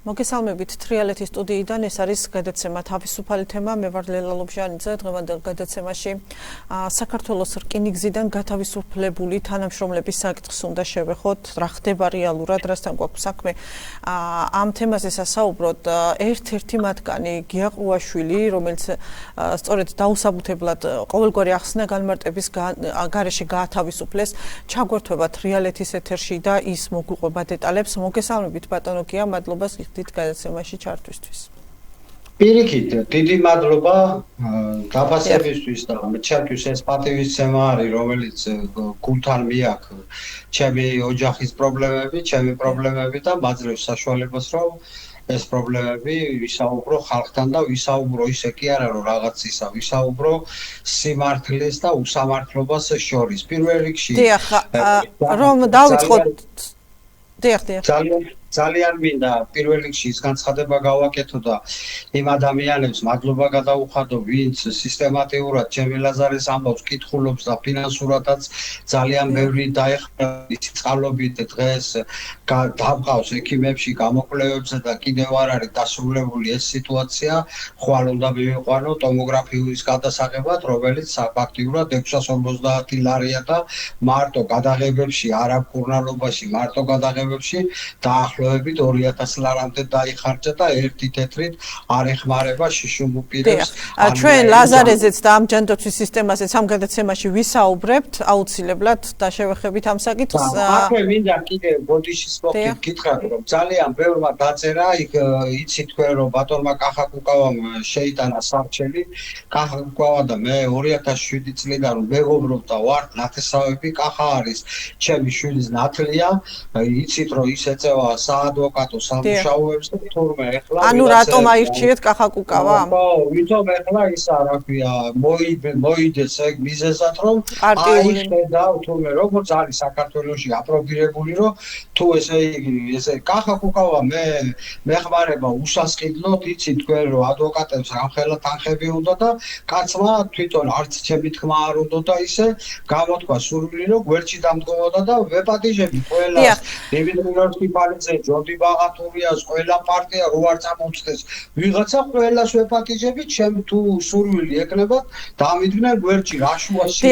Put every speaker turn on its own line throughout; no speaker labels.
მოგესალმებით თრიალეთის სტუდიიდან ეს არის გადაცემა თავისუფალი თემა მე ვარ ლელა ლობჟანიძე დღევანდელ გადაცემაში საქართველოს რკინიგზიდან გათავისუფლებული თანამშრომლების საკითხს უნდა შევეხოთ რა ხდება რეალურად რასთან გვაქვს საქმე ამ თემაზე სასაუბროდ ერთ-ერთი მათგანი გია ყრუაშვილი რომელიც სწორედ დაუსაბუთებლად ყოველგვარი ახსნა განმარტების გარეშე გაათავისუფლეს ჩაგვერთვება თრიალეთის ეთერში და ის მოგვიყვება დეტალებს მოგესალმებით ბატონო გია მადლობა დიდ გადაცემაში ჩართვისთვის.
პირიქით, დიდი მადლობა დაფასებისთვის და ჩემთვის ეს პატივისცემა არის, რომელიც გულთან მიაქვს ჩემი ოჯახის პრობლემები, ჩემი პრობლემები და მაძლევს საშუალებას, რომ ეს პრობლემები ვისაუბრო ხალხთან და ვისაუბრო ისე კი არა, რომ რაღაც ისა ვისაუბრო სიმართლეს და უსამართლობას შორის. პირველ რიგში
რომ დავიწყოთ
ძალიან მინდა პირველ რიგში ის განცხადება გავაკეთო და იმ ადამიანებს მადლობა გადაუხადო, ვინც სისტემატიურად ჩემი ლაზარეს ამბავს კითხულობს და ფინანსურადაც ძალიან ბევრი დაეხმარა იცი წყალობით დღეს დავყავს ექიმებში გამოკვლევებზე და კიდევ არ არის დასრულებული ეს სიტუაცია, ხვალ უნდა მივიყვანო ტომოგრაფიის გადასაღებად, რომელიც ფაქტიურად 650 ლარია და მარტო გადაღებებში, არა მკურნალობაში, მარტო გადაღებებში დაახლოებით 2000 ლარამდე დაიხარჯა და ერთი თეთრით არ ეხმარება შიშუმუპირებს.
ჩვენ ლაზარეზეც და ამ ჯანდაცვის სისტემაზეც ამ გადაცემაში ვისაუბრებთ აუცილებლად და შევეხებით ამ საკითხს.
აქვე მინდა კიდე ბოდიშის მოხდით გითხრათ რომ ძალიან ბევრმა დაწერა იქ იცი თქვენ რომ ბატონმა კახაკუკავამ შეიტანა სარჩელი კახაკუკავა და მე 2007 წლიდან მეგობრობ და ვარ ნათესავები კახა არის ჩემი შვილის ნათლია იცით რომ ის ეწევა საადვოკატო სამუშაოებს და თურმე ეხლა
ანუ რატომ აირჩიეთ კახაკუკავა?
ხო, ვითომ ეხლა ისა რა ქვია მოიდეს ეგ მიზეზად რომ აიხედა თურმე როგორც არის საქართველოში აპრობირებული რომ თუ ესე კახაკუკავა მე მეხმარება უსასყიდლოდ იცით თქვენ რომ ადვოკატებს რამხელა თანხები უნდა და კაცმა თვითონ არც ჩემი თქმა არ უნდა და ისე გამოთქვა სურვილი რომ გვერდში დამდგომოდა და ვეპატიჟები ყველას დევიდ პალეძე, ჯორდი ბაღათურიას, ყველა პარტია რო არ წამოწდეს, ვიღაცა ყველას ვეპატიჟები, ჩემ თუ სურვილი ეკნებათ, დამიდგნენ გვერდში, რა შუაში.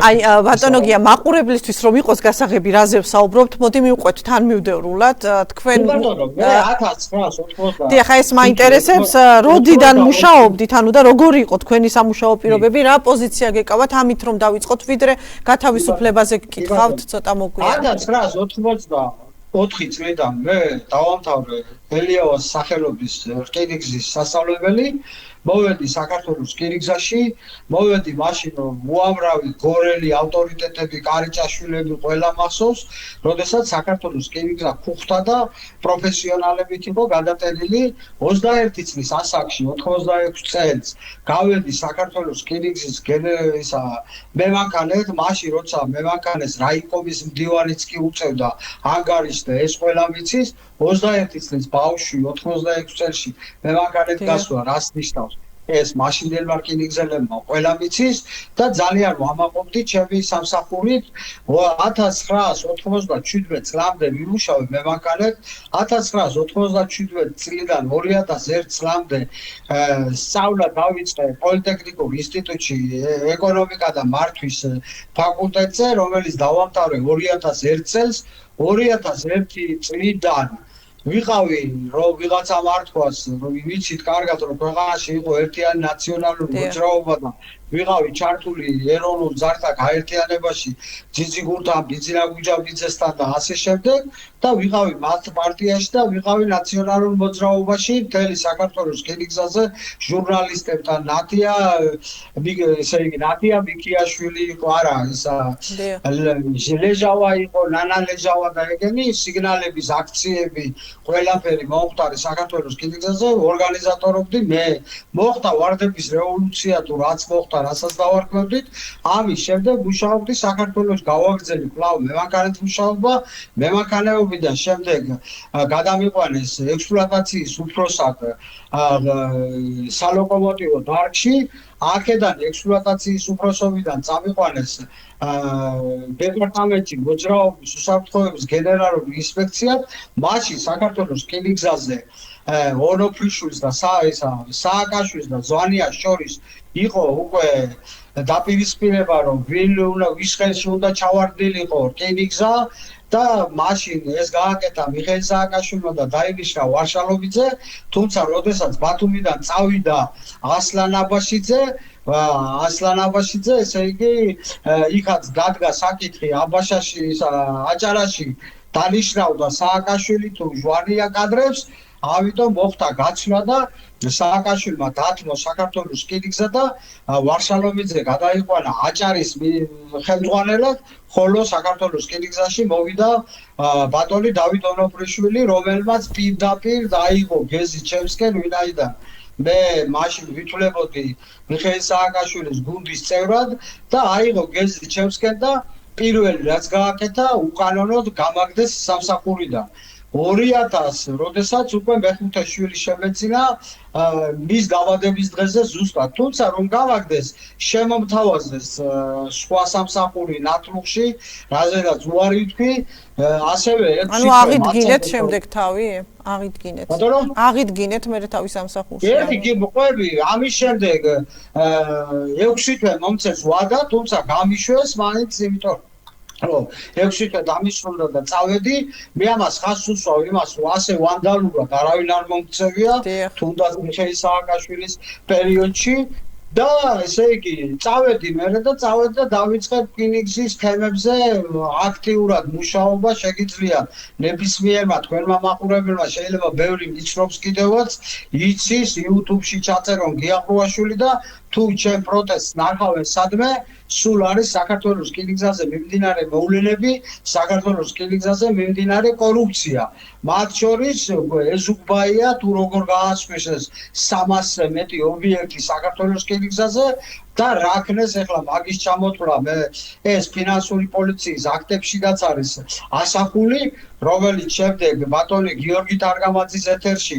აი, ბატონო გია, მაყურებლისთვის რომ იყოს გასაღები, რაზე ვსაუბრობთ, მოდი მივყვეთ თან მივდევრულად, თქვენ
ბატონო, მე 1990.
დიახ, ეს მაინტერესებს, როდიდან მუშაობდით, ანუ და როგორი იყო თქვენი სამუშაო პირობები, რა პოზიცია გეკავათ, ამით რომ დავიწყოთ, ვიდრე გათავისუფლებაზე გკითხავთ, ცოტა მოგვიანებით.
1994 წლიდან მე დავამთავრე ელიავას სახელობის რკინიგზის სასწავლებელი, მოვედი საქართველოს რკინიგზაში, მოვედი მაშინ რომ უამრავი გორელი ავტორიტეტები, კარიჭაშვილები ყველა მახსოვს, როდესაც საქართველოს რკინიგზა ხუხთა და პროფესიონალებით იყო გადატანილი 21 წლის ასაკში 86 წელს გავედი საქართველოს რკინიგზის მემანქანედ, მაშინ როცა მემანქანეს რაიკომის მდივანიც კი უწევდა ანგარიშზე ეს ყველა ვიცის 21 წლის ბავშვი 86 წელში მემანქანედ გასვლა რას ნიშნავს ეს მაშინდელმა რკინიგზელებმა ყველა მიცის და ძალიან ვამაყობდი ჩემი სამსახურით 1997 წლამდე ვიმუშავე მემანქანედ 1997 წლიდან 2001 წლამდე სწავლა დავიწყე პოლიტექნიკურ ინსტიტუტში ეკონომიკა და მართვის ფაკულტეტზე რომელიც დავამთავრე 2001 წელს 2001 წლიდან ვიყავი რომ ვიღაცა მართვას რომ ვიცით კარგად რომ ქვეყანაში იყო ერთიანი ნაციონალური მოძრაობა და ვიყავი ჩართული ეროვნულ ძართა გაერთიანებაში ძიძიგურთან, ბიძინაგუჯაბიძესთან და ასე შემდეგ და ვიყავი მათ პარტიაში და ვიყავი ნაციონალურ მოძრაობაში მთელი საქართველოს რკინიგზაზე ჟურნალისტებთან ნათია მიქიაშვილი იყო არა ისა ლეჟავა იყო ნანა ლეჟავა და ეგენი სიგნალების აქციები ყველაფერი მომხდარი საქართველოს რკინიგზაზე ორგანიზატორობდი მე მოხდა ვარდების რევოლუცია თუ რაც მოხდა რასაც დავარქმევდით ამის შემდეგ მუშაობდი საქართველოს გავაგრძელი კვლავ მემანქანით მუშაობა მემანქანეობიდან შემდეგ გადამიყვანეს ექსპლუატაციის უფროსად სალოკომოტივო დარგში აქედან ექსპლუატაციის უფროსობიდან წამიყვანეს დეპარტამენტში მოძრაობის უსაფრთხოების გენერალური ინსპექცია, მაშინ საქართველოს რკინიგზაზე ონოფრიშვილის და სააკაშვილის და ზვანიას შორის იყო უკვე დაპირისპირება, რომ ვის ხელში უნდა ჩავარდნილიყო რკინიგზა და მაშინ ეს გააკეთა მიხეილ სააკაშვილმა და დაინიშნა ვარშალოვიძე, თუმცა როდესაც ბათუმიდან წავიდა ასლან აბაშიძე, ესე იგი იქაც დადგა საკითხი აჭარაში დანიშნავდა სააკაშვილი თუ ჟვანია კადრებს, ამიტომ მოხდა გაცვლა და სააკაშვილმა დათმო საქართველოს რკინიგზა და ვარშალოვიძე გადაიყვანა აჭარის ხელმძღვანელად, ხოლო საქართველოს რკინიგზაში მოვიდა ბატონი დავით ონოფრიშვილი, რომელმაც პირდაპირ დაიღო გეზი ჩემსკენ, ვინაიდან მე მაშინ ვითვლებოდი მიხეილ სააკაშვილის გუნდის წევრად და აიღო გეზი ჩემსკენ და პირველი რაც გააკეთა, უკანონოდ გამაგდეს სამსახურიდან. 2000 როდესაც უკვე მეხუთე შვილი შემეცინა მის დაბადების დღეზე ზუსტად, თუმცა რომ გავაგდეს შემომთავაზეს სხვა სამსახური ნათლუღში, რაზედაც უარი ვთქვი, ასევე
ანუ აღიდგინეთ შემდეგ თავი? აღიდგინეთ მე თავი სამსახურში.
ერთი კი მოყვები, ამის შემდეგ 6 თვე მომწეს ვადა, თუმცა გამიშვეს მაინც, იმიტომ რომ 6 თვე დამისრულდა და წავედი, მე ამას ხაზს უსვავ იმას, რომ ასე ვანდალურად არავინ არ მომქცევია, თუნდაც მიხეილ სააკაშვილის პერიოდში და ესე იგი წავედი მერე და დავიწყე რკინიგზის თემებზე აქტიურად მუშაობა, შეგიძლია ნებისმიერმა თქვენმა მაყურებელმა შეიძლება ბევრი მიცნობს კიდევაც, იცის YouTube-ში ჩაწერონ გიაყრუაშვილი და თუ ჩემ პროტესტს ნახავენ სადმე, სულ არის საქართველოს რკინიგზაზე მიმდინარე მოვლენები, საქართველოს რკინიგზაზე მიმდინარე კორუფცია. მათ შორის ეზუგბაია თუ როგორ გაასვეს 300-ზე მეტი ობიექტი საქართველოს რკინიგზაზე და რა ქნეს ახლა მაგის ჩამოთვლა ეს ფინანსური პოლიციის აქტებშიც არის ასახული, რომელიც შემდეგ ბატონი გიორგი ტარგამაძის ეთერში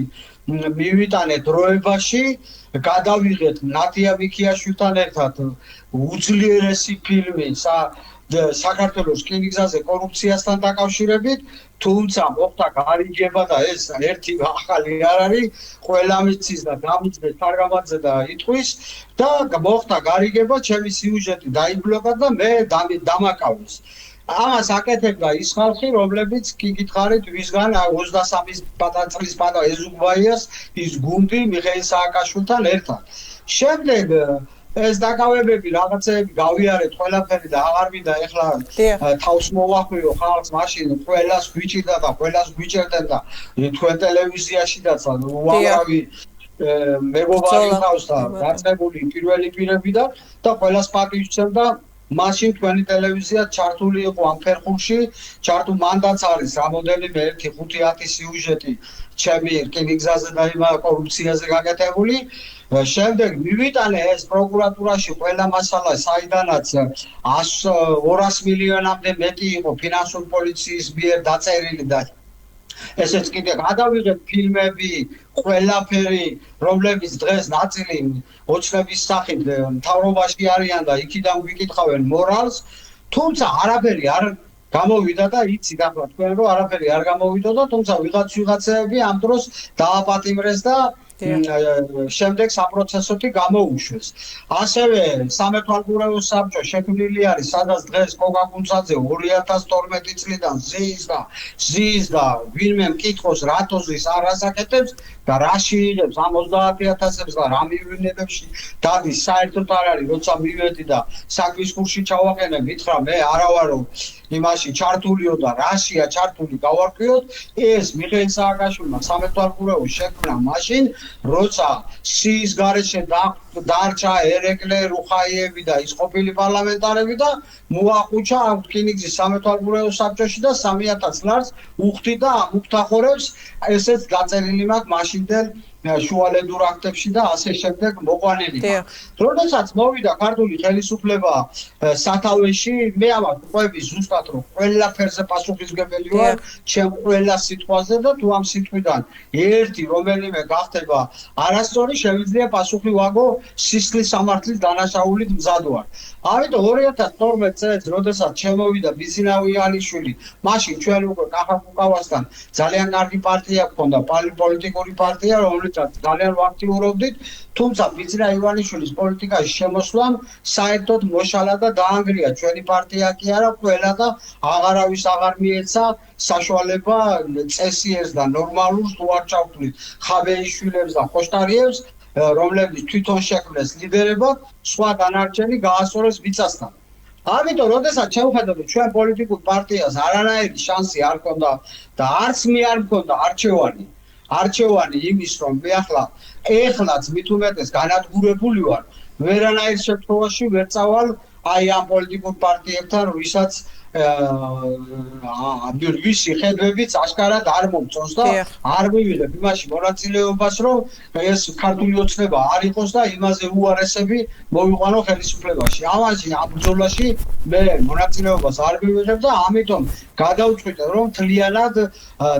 მივიტანე დროებაში, გადავიღეთ ნათია მიქიაშვილთან ერთად უძლიერესი ფილმი საქართველოს რკინიგზაზე კორუფციასთან დაკავშირებით, თუმცა მოხდა გარიგება და ეს ერთი ახალი არ არის, ყველა მიცის და გამიძდეს ტარგამაძე და იტყვის და მოხდა გარიგება, ჩემი სიუჟეტი დაიბლოკა და მე დამაკავეს. ამას აკეთებდა ის ხალხი, რომლებიც კი გითხარით, ვისგან 23 წლის პატა ეზუგბაიას ის გუნდი მიხეილ სააკაშვილთან ერთად. შემდეგ ეს დაკავებები რაღაცეები გავიარეთ ყველაფერი და აღარ მინდა ეხლა თავს მოვახვიო ხალხს, მაშინ ყველას გვიჭირდა და ყველას გვიჭერდნენ და თქვენ ტელევიზიაშიდაც უამრავი მეგობარი ყავს და დაწყებული პირველი პირებიდან და ყველას პატივს ვცემდა. მაშინ თქვენი ტელევიზია ჩართული იყო ამ ფერხულში, ჩართულ მანდაც არის რამოდენიმე 1-5-10 სიუჟეტი ჩემი რკინიგზაზე და იმ კორუფციაზე გაკეთებული. შემდეგ მივიტანე ეს პროკურატურაში ყველა მასალა, საიდანაც 200 მილიონამდე მეტი იყო ფინანსური პოლიციის მიერ დაწერილი და ესეც კიდე გადავიღეთ ფილმები, ყველაფერი, რომლებიც დღეს ნაწილი ოცნების სახით მთავრობაში არიან და იქიდან გვიკითხავენ მორალს, თუმცა არაფერი არ გამოვიდა და იცით ახლა თქვენ რომ არაფერი არ გამოვიდოდა, თუმცა ვიღაცები ამ დროს დააპატიმრეს და შემდეგ საპროცესოთი გამოუშვეს. ასევე სამეთვალყურეო საბჭო შექმნილი არის, სადაც დღეს კოკაკუნცაძე 2012 წლიდან ზის და ვინმე მკითხოს რატოზის არ ასაკეთებს და რაში იღებს ამ 30,000-ს და რა მივინებებში დადის, საერთოდ არ არის, როცა მივედი და საქმის კურსში ჩავაყენე, მითხრა მე არა ვარო იმაში ჩართულიო და რაშია ჩართული გავარკვიოთ, ეს მიხეილ სააკაშვილმა სამეთვალყურეო შექმნა მაშინ, როცა სიის გარეშე დარჩა ერეკლე რუხაიევი და ის ყოფილი პარლამენტარები და მოაყუჩა ამ რკინიგზის სამეთვალყურეო საბჭოში და 3000 ლარს უხდი და ამუქთახორებს, ესეც გაწერილი მაქვს მაშინდელ შუალედურ აქტებში და ასე შემდეგ მოყვანილი. როდესაც მოვიდა ქართული ხელისუფლება სათავეში, მე ამას ვყვები ზუსტად რომ ყველაფერზე პასუხისმგებელი ვარ, ჩემ ყველა სიტყვაზე და თუ ამ სიტყვიდან ერთი რომელიმე გახდება არასწორი, შევიძლია პასუხი ვაგო სისხლის სამართლის დანაშაულით მზად ვარ. ამიტომ 2012 წელს, როდესაც შემოვიდა ბიზნავი ალიშვილი, მაშინ ჩვენ უკვე კახაკუკავასთან ძალიან კარგი პარტია გქონდა, პოლიტიკური პარტია, რომელსაც ძალიან ვაქტიურობდით, თუმცა ბიზნა ივანიშვილის პოლიტიკაში შემოსვლამ საერთოდ მოშალა და დაანგრია ჩვენი პარტია კი არა, ყველა და აღარავის აღარ მიეცა საშუალება წესიერს და ნორმალურს თუ არ ჩავთვლით ხაბეიშვილებს და ხოშტარიევს, რომლებიც თვითონ შექმნეს ლიდერებად, სხვა დანარჩენი გაასწორეს მიწასთან. ამიტომ, როდესაც შევხედოთ ჩვენ პოლიტიკურ პარტიას არანაირი შანსი არ ჰქონდა და არც მე არ მქონდა არჩევანი იმის, რომ მე ეხლაც მით უმეტეს განადგურებული ვარ, ვერანაირ შემთხვევაში ვერ წავალ აი ამ პოლიტიკურ პარტიებთან, ვისაც ვისი ხედვებიც აშკარად არ მომწონს და არ მივიღებ იმაში მონაწილეობას, რომ ეს ქართული ოცნება არ იყოს და იმაზე უარესები მოვიყვანო ხელისუფლებაში. ამაში ამ ბრძოლაში მე მონაწილეობას არ მივიღებ და ამიტომ გადავწყვიტე, რომ მთლიანად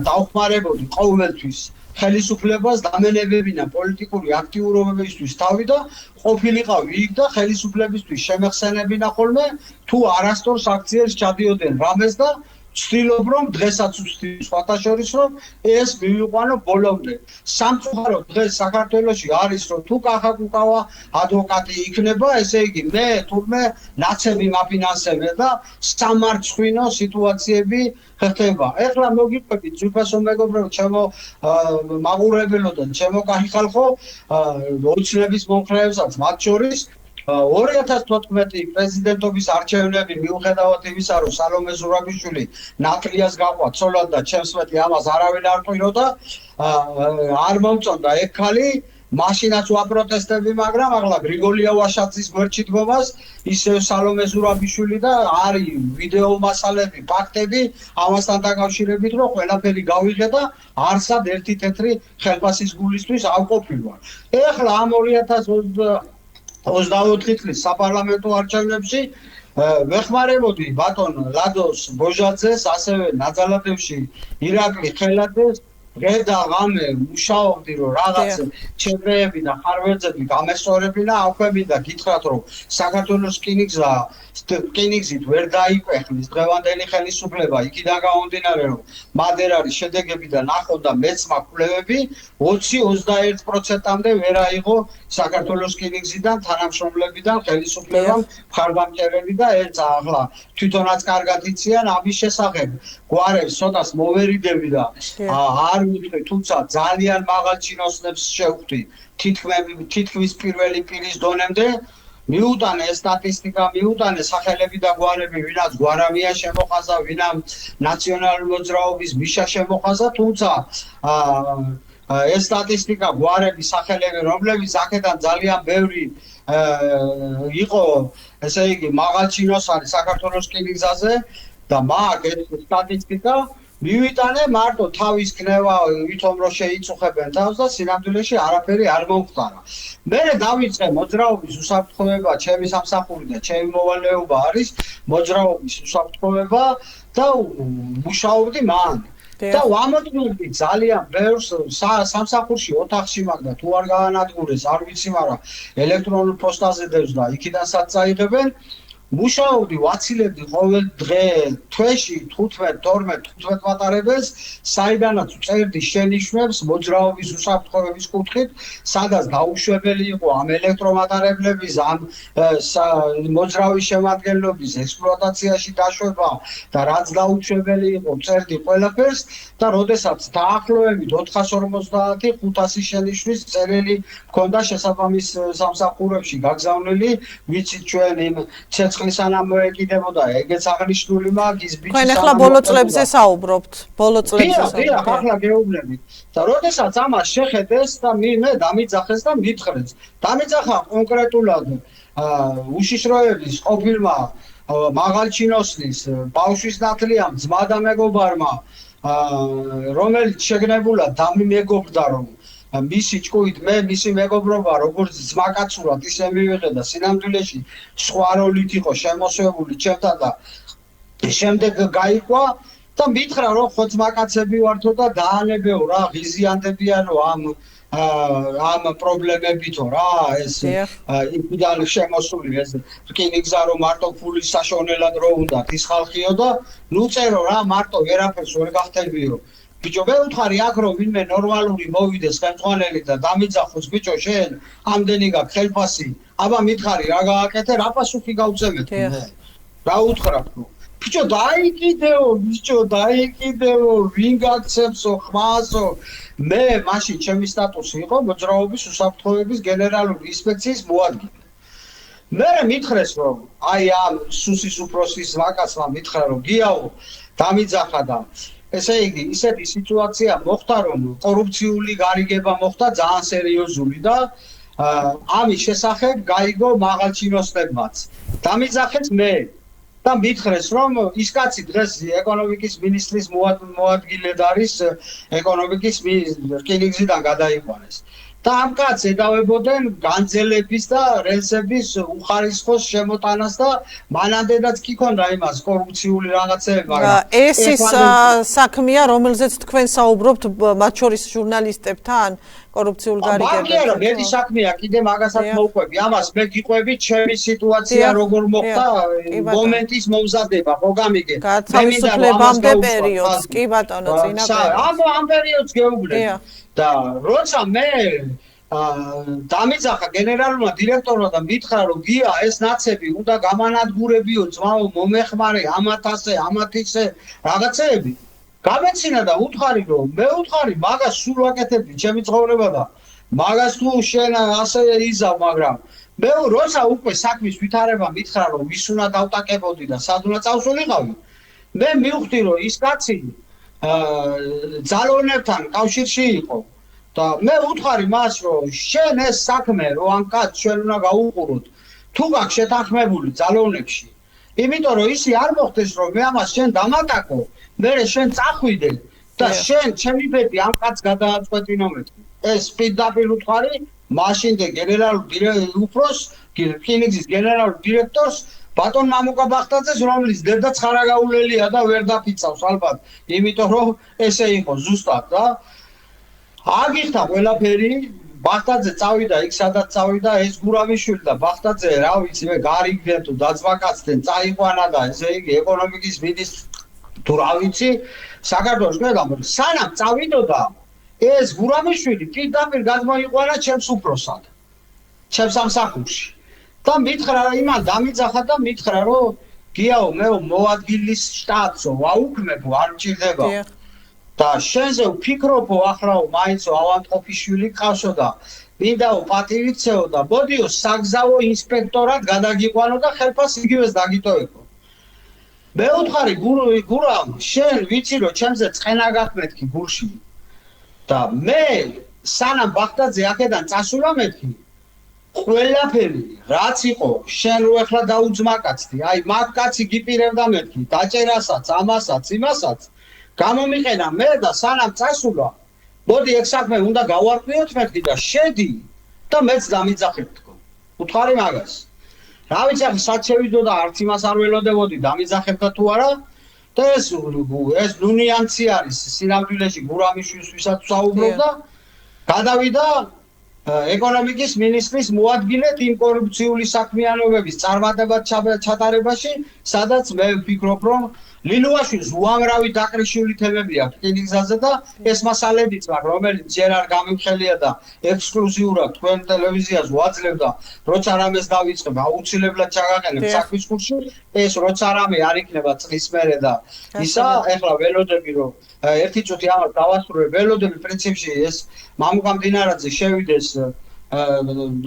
დავხმარებოდი ყოველთვის ხელისუფლებას დამენებებინა პოლიტიკური აქტიურობებისთვის თავი და ყოფილიყავი იქ და ხელისუფლებისთვის შემეხსენებინა ხოლმე თუ არასდროს აქციებს ჩადიოდნენ რამეს და ვცდილობ რომ დღესაც ვცდილობ სხვათა შორის რომ ეს მივიყვანო ბოლომდე. სამწუხაროდ დღეს საქართველოში არის რომ თუ კახაკუკავა ადვოკატი იქნება, ესე იგი მე თურმე ნაცები მაფინანსებია და სამარცხვინო სიტუაციები ხდება. ეხლა მოგიყვებით ძვირფასო მეგობრებო, ჩემო მაყურებელო და ჩემო კახი ხალხო, ოცნების მომხრეებსაც მათ შორის 2014 პრეზიდენტობის არჩევნები მიუხედავად იმისა, რომ სალომე ზურაბიშვილი ნატრიას გაყვა ცოლად და ჩემს მეტი ამას არავინ არ ყვიროდა, არ მომწონდა ეგ ხალი, მაშინაც ვაპროტესტები, მაგრამ ახლა გრიგოლია ვაშაძის გვერდში დგომას ისევ სალომე ზურაბიშვილი და არის ვიდეო მასალები, ფაქტები ამასთან დაკავშირებით, რომ ყველაფერი გავიღე და არსად ერთი თეთრი ხელფასის გულისთვის ავყოფილ ვარ. ეხლა ამ 2024 წლის საპარლამენტო არჩევნებში ვეხმარებოდი ბატონ ლადოს ბოჟაძეს, ასევე ნაძალადევში ირაკლი ხელაძეს, დღე და ღამე მუშაობდი, რომ რაღაც ჩემრეები და ხარვეძები გამესწორებინა, აქვე და გითხრათ, რომ საქართველოს რკინიგზით ვერ დაიკვეხნის დღევანდელი ხელისუფლება, იქიდან გამომდინარე, რომ მათ არ არის შედეგები და ნახონდა მეც მაკვლევები, 20-21%-მდე ვერ აიღო საქართველოს რკინიგზიდან, თანამშრომლებიდან, ხელისუფლებამ მხარდამჭერები და ერთს ახლა თვითონაც კარგად იციან ამის შესახებ. გვარებს ცოტას მოვერიდები და არ მივხვდი, თუმცა ძალიან მაღალ ჩინოსნებს შევხვდი თითქმის პირველი პირის დონემდე. მიუტანე სტატისტიკა, მიუტანე სახელები და გვარები, ვინაც გვარამია შემოხაზა, ვინამ ნაციონალური მოძრაობის მიშა შემოხაზა, თუმცა ეს სტატისტიკა, გვარები, სახელები, რომლებიც აქედან ძალიან ბევრი იყო, ესე იგი, მაღალ ჩინოსანი საქართველოს რკინიგზაზე და მაგ ეს სტატისტიკა მივიტანე მარტო თავის ქნება ვითომ რომ შეიწუხებენ თავს და სინამდვილეში არაფერი არ მომხდარა. მე დავიწყე მოძრაობის უსაფრთხოება, ჩემი სამსახური და ჩემი მოვალეობა არის მოძრაობის უსაფრთხოება და მუშაობდი მან. და ვამოწმებდი ძალიან ბევრს სამსახურში ოთახში მაგდა თუ არ გაანადგურეს, არ ვიცი, მაგრამ ელექტრონულ პოსტაზე დევს და იქიდანაც წაიღებენ. მუშაობდი, ვაცილებდი ყოველ დღე, თვეში 15 მატარებელს, საიდანაც წერდი შენიშვნებს მოძრაობის უსაფრთხოების კუთხით, სადაც დაუშვებელი იყო ამ ელექტრომატარებლების, ამ მოძრაობის შემადგენლობის ექსპლუატაციაში დაშვება და რაც დაუშვებელი იყო, წერდი ყველაფერს და როდესაც დაახლოებით 450 500 შენიშვნის წერილი მქონდა შესაბამის სამსახურებში გაგზავნილი, ვიცით ჩვენ იმ სანამ მოეკიდებოდა, ეგეც აღნიშნული მაგის ბიჭი.
თქვენ ახლა ბოლო წლებზე საუბრობთ, ბოლო წლებზე.
დიახ, ახლა გეუბნებით. და როდესაც ამას შეხედეს და მე დამიძახეს და მითხრეს. დამიძახა კონკრეტულად უშიშროების ყოფილმა მაღალ ჩინოსნის ბავშვის ნათლიამ ძმა და მეგობარმა, რომელიც შეგნებულად დამიმეგობრდა, რომ მისი ჭკუით მე მისი მეგობრობა როგორც ძმაკაცურად ისე მივიღე და სინამდვილეში სხვა როლით იყო შემოსვებული ჩემთან და შემდეგ გაიყვა და მითხრა რომ ხოცმაკაცები ვართო და დაანებეო რა ღიზიანდებიანო ამ პრობლემებითო რა ეს იქიდან შემოსული ეს რკინიგზა რომ მარტო ფულის საშონელად რო უნდა ის ხალხიო და ნუ წერო რა მარტო ვერაფერს ვერ გახდებიო ბიჭო მე ვთხარი აქ რომ ვინმე ნორმალური მოვიდეს ხელმძღვანელი და დამიძახოს ბიჭო შენ ამდენი გაქვს ხელფასი აბა მითხარი რა გააკეთე რა პასუხი გავწევეთ რა უთხრათ ნუ ბიჭო დაიკიდეო ვინ გაქცევსო ხმასო მე მაშინ ჩემი სტატუსი იყო მოძრაობის უსაფრთხოების გენერალური ინსპექციის მოადგილე მე მითხრეს რომ აი ამ სუსის უფროსის ვაკაცმა მითხრა რომ გიაო დამიძახა და ესე იგი ისეთი სიტუაცია მოხდა რომ კორუფციული გარიგება მოხდა ძალიან სერიოზული და ამის შესახებ გაიგო მაღალჩინოსნებმაც დამიძახეთ მე და მითხრეს რომ ის კაცი დღეს ეკონომიკის მინისტრის მოადგილედ არის ეკონომიკის რკინიგზიდან გადაიყვანეს და ამ კაცს ედავებოდნენ განძელების და რელსების უხარისხოს შემოტანას და მანამდეაც კი ქონდა იმას კორუფციული რაღაცები
მაგრამ ეს ის საქმეა რომელზეც თქვენ საუბრობთ მათ შორის ჟურნალისტებთან კორუფციულ გარიგებაში
მაგრამ მეტი საქმეა კიდე მაგასაც მოვყვები ამას მე გიყვები ჩემი სიტუაცია როგორ მოხდა მომენტის მომზადება ხო გამიგე
თავისუფლებამდე პერიოდს კი ბატონო წინა
პერიოდს ამ პერიოდს გეუბნები და როცა მე დამიძახა გენერალურმა დირექტორმა და მითხრა რომ გია ეს ნაცები უნდა გამანადგურებიო ძმაო მომეხმარე ამათ ასე ამათ ისე რაღაცეები გამეცინა და უთხარი რომ მე უთხარი მაგას სულ ვაკეთებდი ჩემი ცხოვრება და მაგას თუ შენ ასე იზავ მაგრამ მე როცა უკვე საქმის ვითარება მითხრა რომ ვის უნდა დავტაკებოდი და სად უნდა წავსულიყავი მე მივხვდი რომ ის კაცი ძალოვნებთან კავშირში იყო და მე უთხარი მას რომ შენ ეს საქმე რომ ამ კაცს ჩვენ უნდა გაუყუროთ თუ გაქვს შეთანხმებული ძალოვნებში იმიტომ რომ ისი არ მოხდეს რომ მე ამას შენ დამატაკო მე შენ წახვიდე და შენ ჩემი ბედი ამ კაცს გადააწყვეტინო მეთქი ეს პირდაპირ უთხარი მაშინდე გენერალურ უფროს რკინიგზის გენერალურ დირექტორს ბატონ მამუკა ბახტაძეს რომელიც დედა ცხარაგაულელია და ვერ დაფიცავს ალბათ იმიტომ რომ ესე იყო ზუსტად და აგიხდა ყველაფერი ბახტაძე წავიდა იქ სადაც წავიდა ეს გურამიშვილი და ბახტაძე რა ვიცი მე გარიგდნენ თუ დაძვაკაცდნენ წაიყვანა და ესე იგი ეკონომიკის მინისტრი თუ რა ვიცი საქართველოს მეგამო სანამ წავიდოდა ეს გურამიშვილი პირდაპირ გადმოიყვანა ჩემს უფროსად ჩემს სამსახურში და მითხრა იმან დამიძახა და მითხრა რომ გიაო მე მოადგილის შტატსო ვაუქმებო არ მჭირდება და შენზე ვფიქრობო ახრაო მაინცო ავანტყოფიშვილი ყავსო და მინდაო პატივიცეო და მოდიო საგზაო ინსპექტორად გადაგიყვანო და ხელფას იგივეს დაგიტოვებო მე უთხარი გურამ შენ ვიცი რომ ჩემზე წენა გახმეთქი გულში და მე სანამ ბახტაძე აქედან წასულა მეთქი ყველაფერი რაც იყო შენ რო ახლა დაუძმაკაცდი აი მაგ კაცი გიპირებდა მეთქი დაჭერასაც ამასაც იმასაც გამომიყენა მე და სანამ წასულა მოდი ეგ საქმე უნდა გავარკვიოთ მეთქი და შედი და მეც დამიძახებ თქო უთხარი მაგას რა ვიცი ახლა სად შევიდო და არც იმას არ ველოდებოდი დამიძახებდა თუ არა და ეს ნუნიანცი არის სინამდვილეში გურამიშვილს ვისაც საუბრობდა გადავიდა ეკონომიკის მინისტრის მოადგილედ იმ კორუფციული საქმიანობების წარმატებად ჩატარებაში სადაც მე ვფიქრობ რომ ლილუაშვილს უამრავი დაკრიშული თემები აქვს რკინიგზაზე და ეს მასალებიც მაქვს რომელიც ჯერ არ გამიმხელია და ექსკლუზიურად თქვენ ტელევიზიას ვაძლევდა როცა რამეს დავიწყებ აუცილებლად ჩაგაყენებ საქმის კურსში ეს როცა რამე არ იქნება წლის მერე და ისა ეხლა ველოდები რომ ერთი წუთი ამას დავასრულებ ველოდები პრინციპში ეს მამუკა მდინარაძე შევიდეს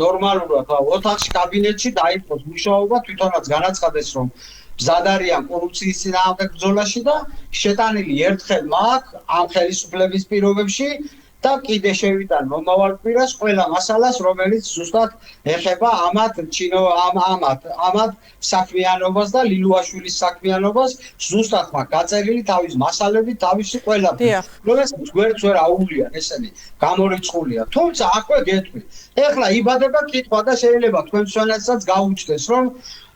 ნორმალურად ოთახში კაბინეტში დაიწყოს მუშაობა თვითონაც განაცხადეს რომ მზად არიან კორუფციის წინააღმდეგ ბრძოლაში და შეტანილი ერთხელ მაგ ამ ხელისუფლების პირობებში და კიდე შევიტან მომავალ კვირას ყველა მასალას, რომელიც ზუსტად ეხება ამათ საქმიანობას და ლილუაშვილის საქმიანობას, ზუსტად მაგ გაწერილი თავის მასალები, თავისი ყველაფერი, რომელსაც გვერდს ვერ აუვლიან ესენი გამორიცხულია. თუმცა აქვე გეტყვი, ეხლა იბადება კითხვა და შეიძლება თქვენ მსვენელსაც გაუჩნდეს, რომ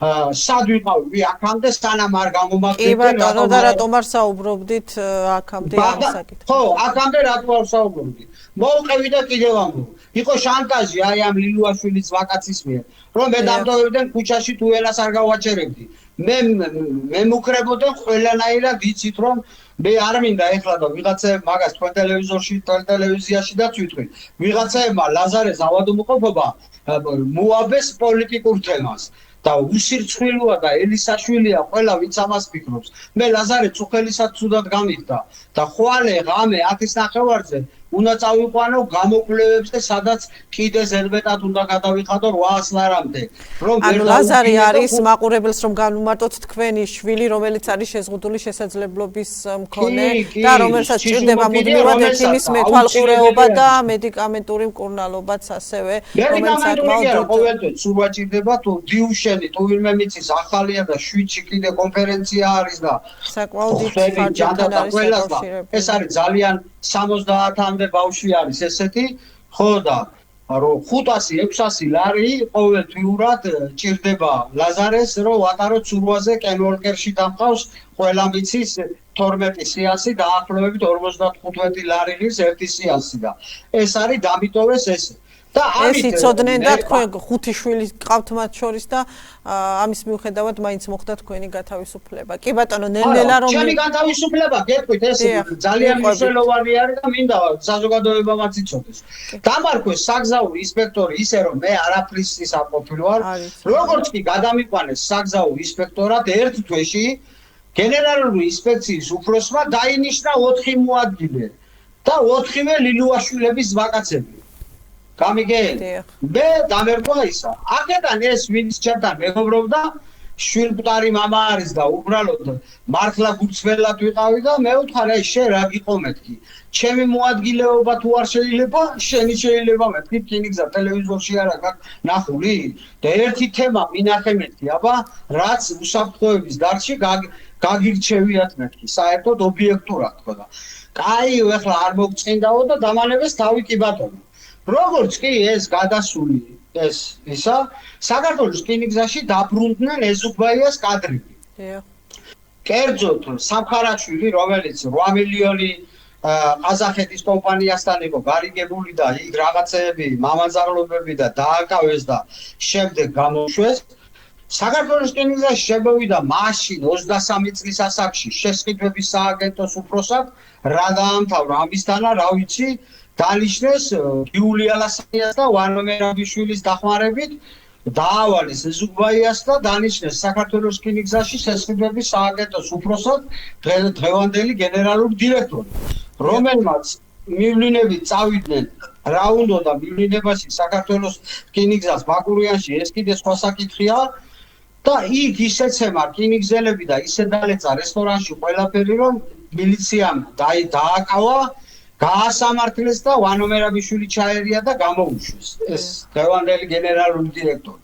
სად ვიყავი აქამდე სანამ არ გამომაგდებდი.
კი ბატონო, და რატომ არ საუბრობდით აქამდე ამ საკითხზე?
ხო, აქამდე რატომ არ საუბრობდი? მოუყევი და კიდევ ამბობ. იყო შანტაჟი აი ამ ლილუაშვილის ვაკაცის მიერ, რომ მე დამტოვებდნენ ქუჩაში თუ ელას არ გავაჩერებდი. მე მუქრებოდენ ყველანაირად იცით რომ მე არ მინდა ეხლა და ვიღაცებ მაგას თქვენ ტელევიზიაში და ვიტყვი. ვიღაცებმა ლაზარეს ავადმყოფობა მოაბეს პოლიტიკურ თემას. და უსირცხვილოა და ელისაშვილია ყველა ვინც ამას ფიქრობს. მე ლაზარე წუხელისაც ცუდად გამიხდა და ხვალე ღამე 10-ის ნახევარზე უნდა წავიყვანო გამოკვლევებზე, სადაც კიდე ზერბეტად უნდა გადავიხადო 800 ლარამდე.
ანუ ლაზარი არის მაყურებელს რომ განვმარტოთ თქვენი შვილი, რომელიც არის შეზღუდული შესაძლებლობის მქონე და რომელსაც ჭირდება მუდმივად ექიმის მეთვალყურეობა და მედიკამენტური მკურნალობაც ასევე, რომელიც
საკმაოდ ყოველთვის სულვა ჭირდება თუ დიუშენი თუ ვინმე მიცის ახალია და შვიდში კიდე კონფერენცია არის და
საკმაოდ ფარჯანთან არის დაკავშირებული.
ეს არის ძალიან 70-მდე ბავშვი არის ესეთი, ხო და რომ 500-600 ლარი ყოველთვიურად ჭირდება ლაზარეს, რომ ვატაროთ სურვაზე კენვოლკერში დამყავს ყველა მიცის 12 სეანსი დაახლოებით 55 ლარი ღირს ერთი სეანსი და ეს არის დამიტოვეს ესე. და
ეს იცოდნენ და თქვენ 5 შვილი გყავთ მათ შორის და ამის მიუხედავად მაინც მოხდა თქვენი გათავისუფლება. კი ბატონო, ნელ-ნელა რომ
ჩემი გათავისუფლება გეტყვით ეს ძალიან მნიშვნელოვანი არის და მინდა საზოგადოებამაც იცოდეს. დამარქვეს საგზაო ინსპექტორი ისე რომ მე არაფრის ის არ ყოფილი ვარ. როგორც კი გადამიყვანეს საგზაო ინსპექტორად ერთ თვეში გენერალური ინსპექციის უფროსმა დაინიშნა 4 მოადგილე და 4-ვე ლილუაშვილების ვაკაცები. გამიგე? მე დამერყვა ისა. აქედან ეს ვინც ჩემთან მეგობრობდა, შვილმკვდარი მამა არის და უბრალოდ მართლა გულწრფელად ვიყავი და მე ვთხარ, აი შენ რა გიყო მეთქი. ჩემი მოადგილეობა თუ არ შეიძლება, შენი შეიძლება მეთქი რკინიგზა ტელევიზორში არა გაქვს ნახული? და ერთი თემა მინახე მეთქი, აბა, რაც უსაფრთხოების დარგში გაგირჩევიათ მეთქი, საერთოდ ობიექტურად თქო და. კაი, ეხლა არ მოგწინდაო და დამანებეს თავი კი ბატონო. როგორც კი ეს გადასული ეს ისა საქართველოს რკინიგზაში დაბრუნდნენ ეზუგბაიას კადრები. კერძოდ სამხარაშვილი, რომელიც 8 მილიონი ყაზახეთის კომპანიასთან იყო გარიგებული და იქ რაღაცეები, მამაძაღლობები და დააკავეს და შემდეგ გამოშვეს. საქართველოს რკინიგზაში შემოვიდა მაშინ 23 წლის ასაკში შესყიდვების სააგენტოს უფროსად, რა დაამთავრა ამისთანა, რა ვიცი, დანიშნეს იულია ლასანიას და ვანო მერაბიშვილის დახმარებით დაავალეს ზუგბაიას და დანიშნეს საქართველოს რკინიგზაში შესყიდვების სააგენტოს უფროსად დღევანდელი გენერალური დირექტორი, რომელმაც მივლინებით წავიდნენ რა უნდა მივლინებაში საქართველოს რკინიგზას ბაკურიანში, ეს კიდე სხვა საკითხია და იქ ისეცემა რკინიგზელები და ისე დალეცა რესტორანში ყველაფერი, რომ მილიციამ დააკავა, გაასამართლეს და ვანო მერაბიშვილი ჩაერია და გამოუშვეს ეს დღევანდელი გენერალური დირექტორი.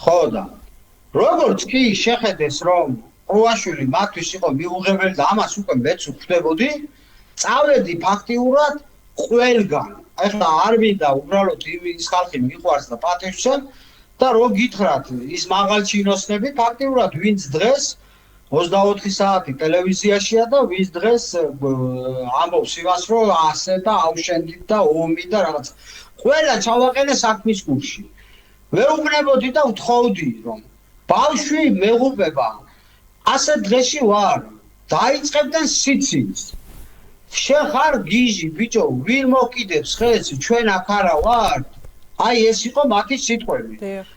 ხო და როგორც კი შეხედეს რომ ყრუაშვილი მათთვის იყო მიუღებელი და ამას უკვე მეც ვხვდებოდი, წავედი ფაქტიურად ყველგან. ეხლა არ მინდა უბრალოდ ის ხალხი მიყვარს და პატივსცემ და რო გითხრათ ის მაღალჩინოსნები ფაქტიურად ვინც დღეს 24 საათი ტელევიზიაშია და ვის დღეს ამბობს იმას, რომ ასე და ავშენდით და ომი და რაღაც. ყველა ჩავაყენე საქმის კურსში. ვეუბნებოდი და ვთხოვდი, რომ ბავშვი მეღუპება. ასე დღეში ვარ. დაიწყებდნენ სიცილს. შენ ხარ გიჟი, ბიჭო, ვინ მოკიდებს ხეს, ჩვენ აქ არა ვართ. აი ეს იყო მათი სიტყვები.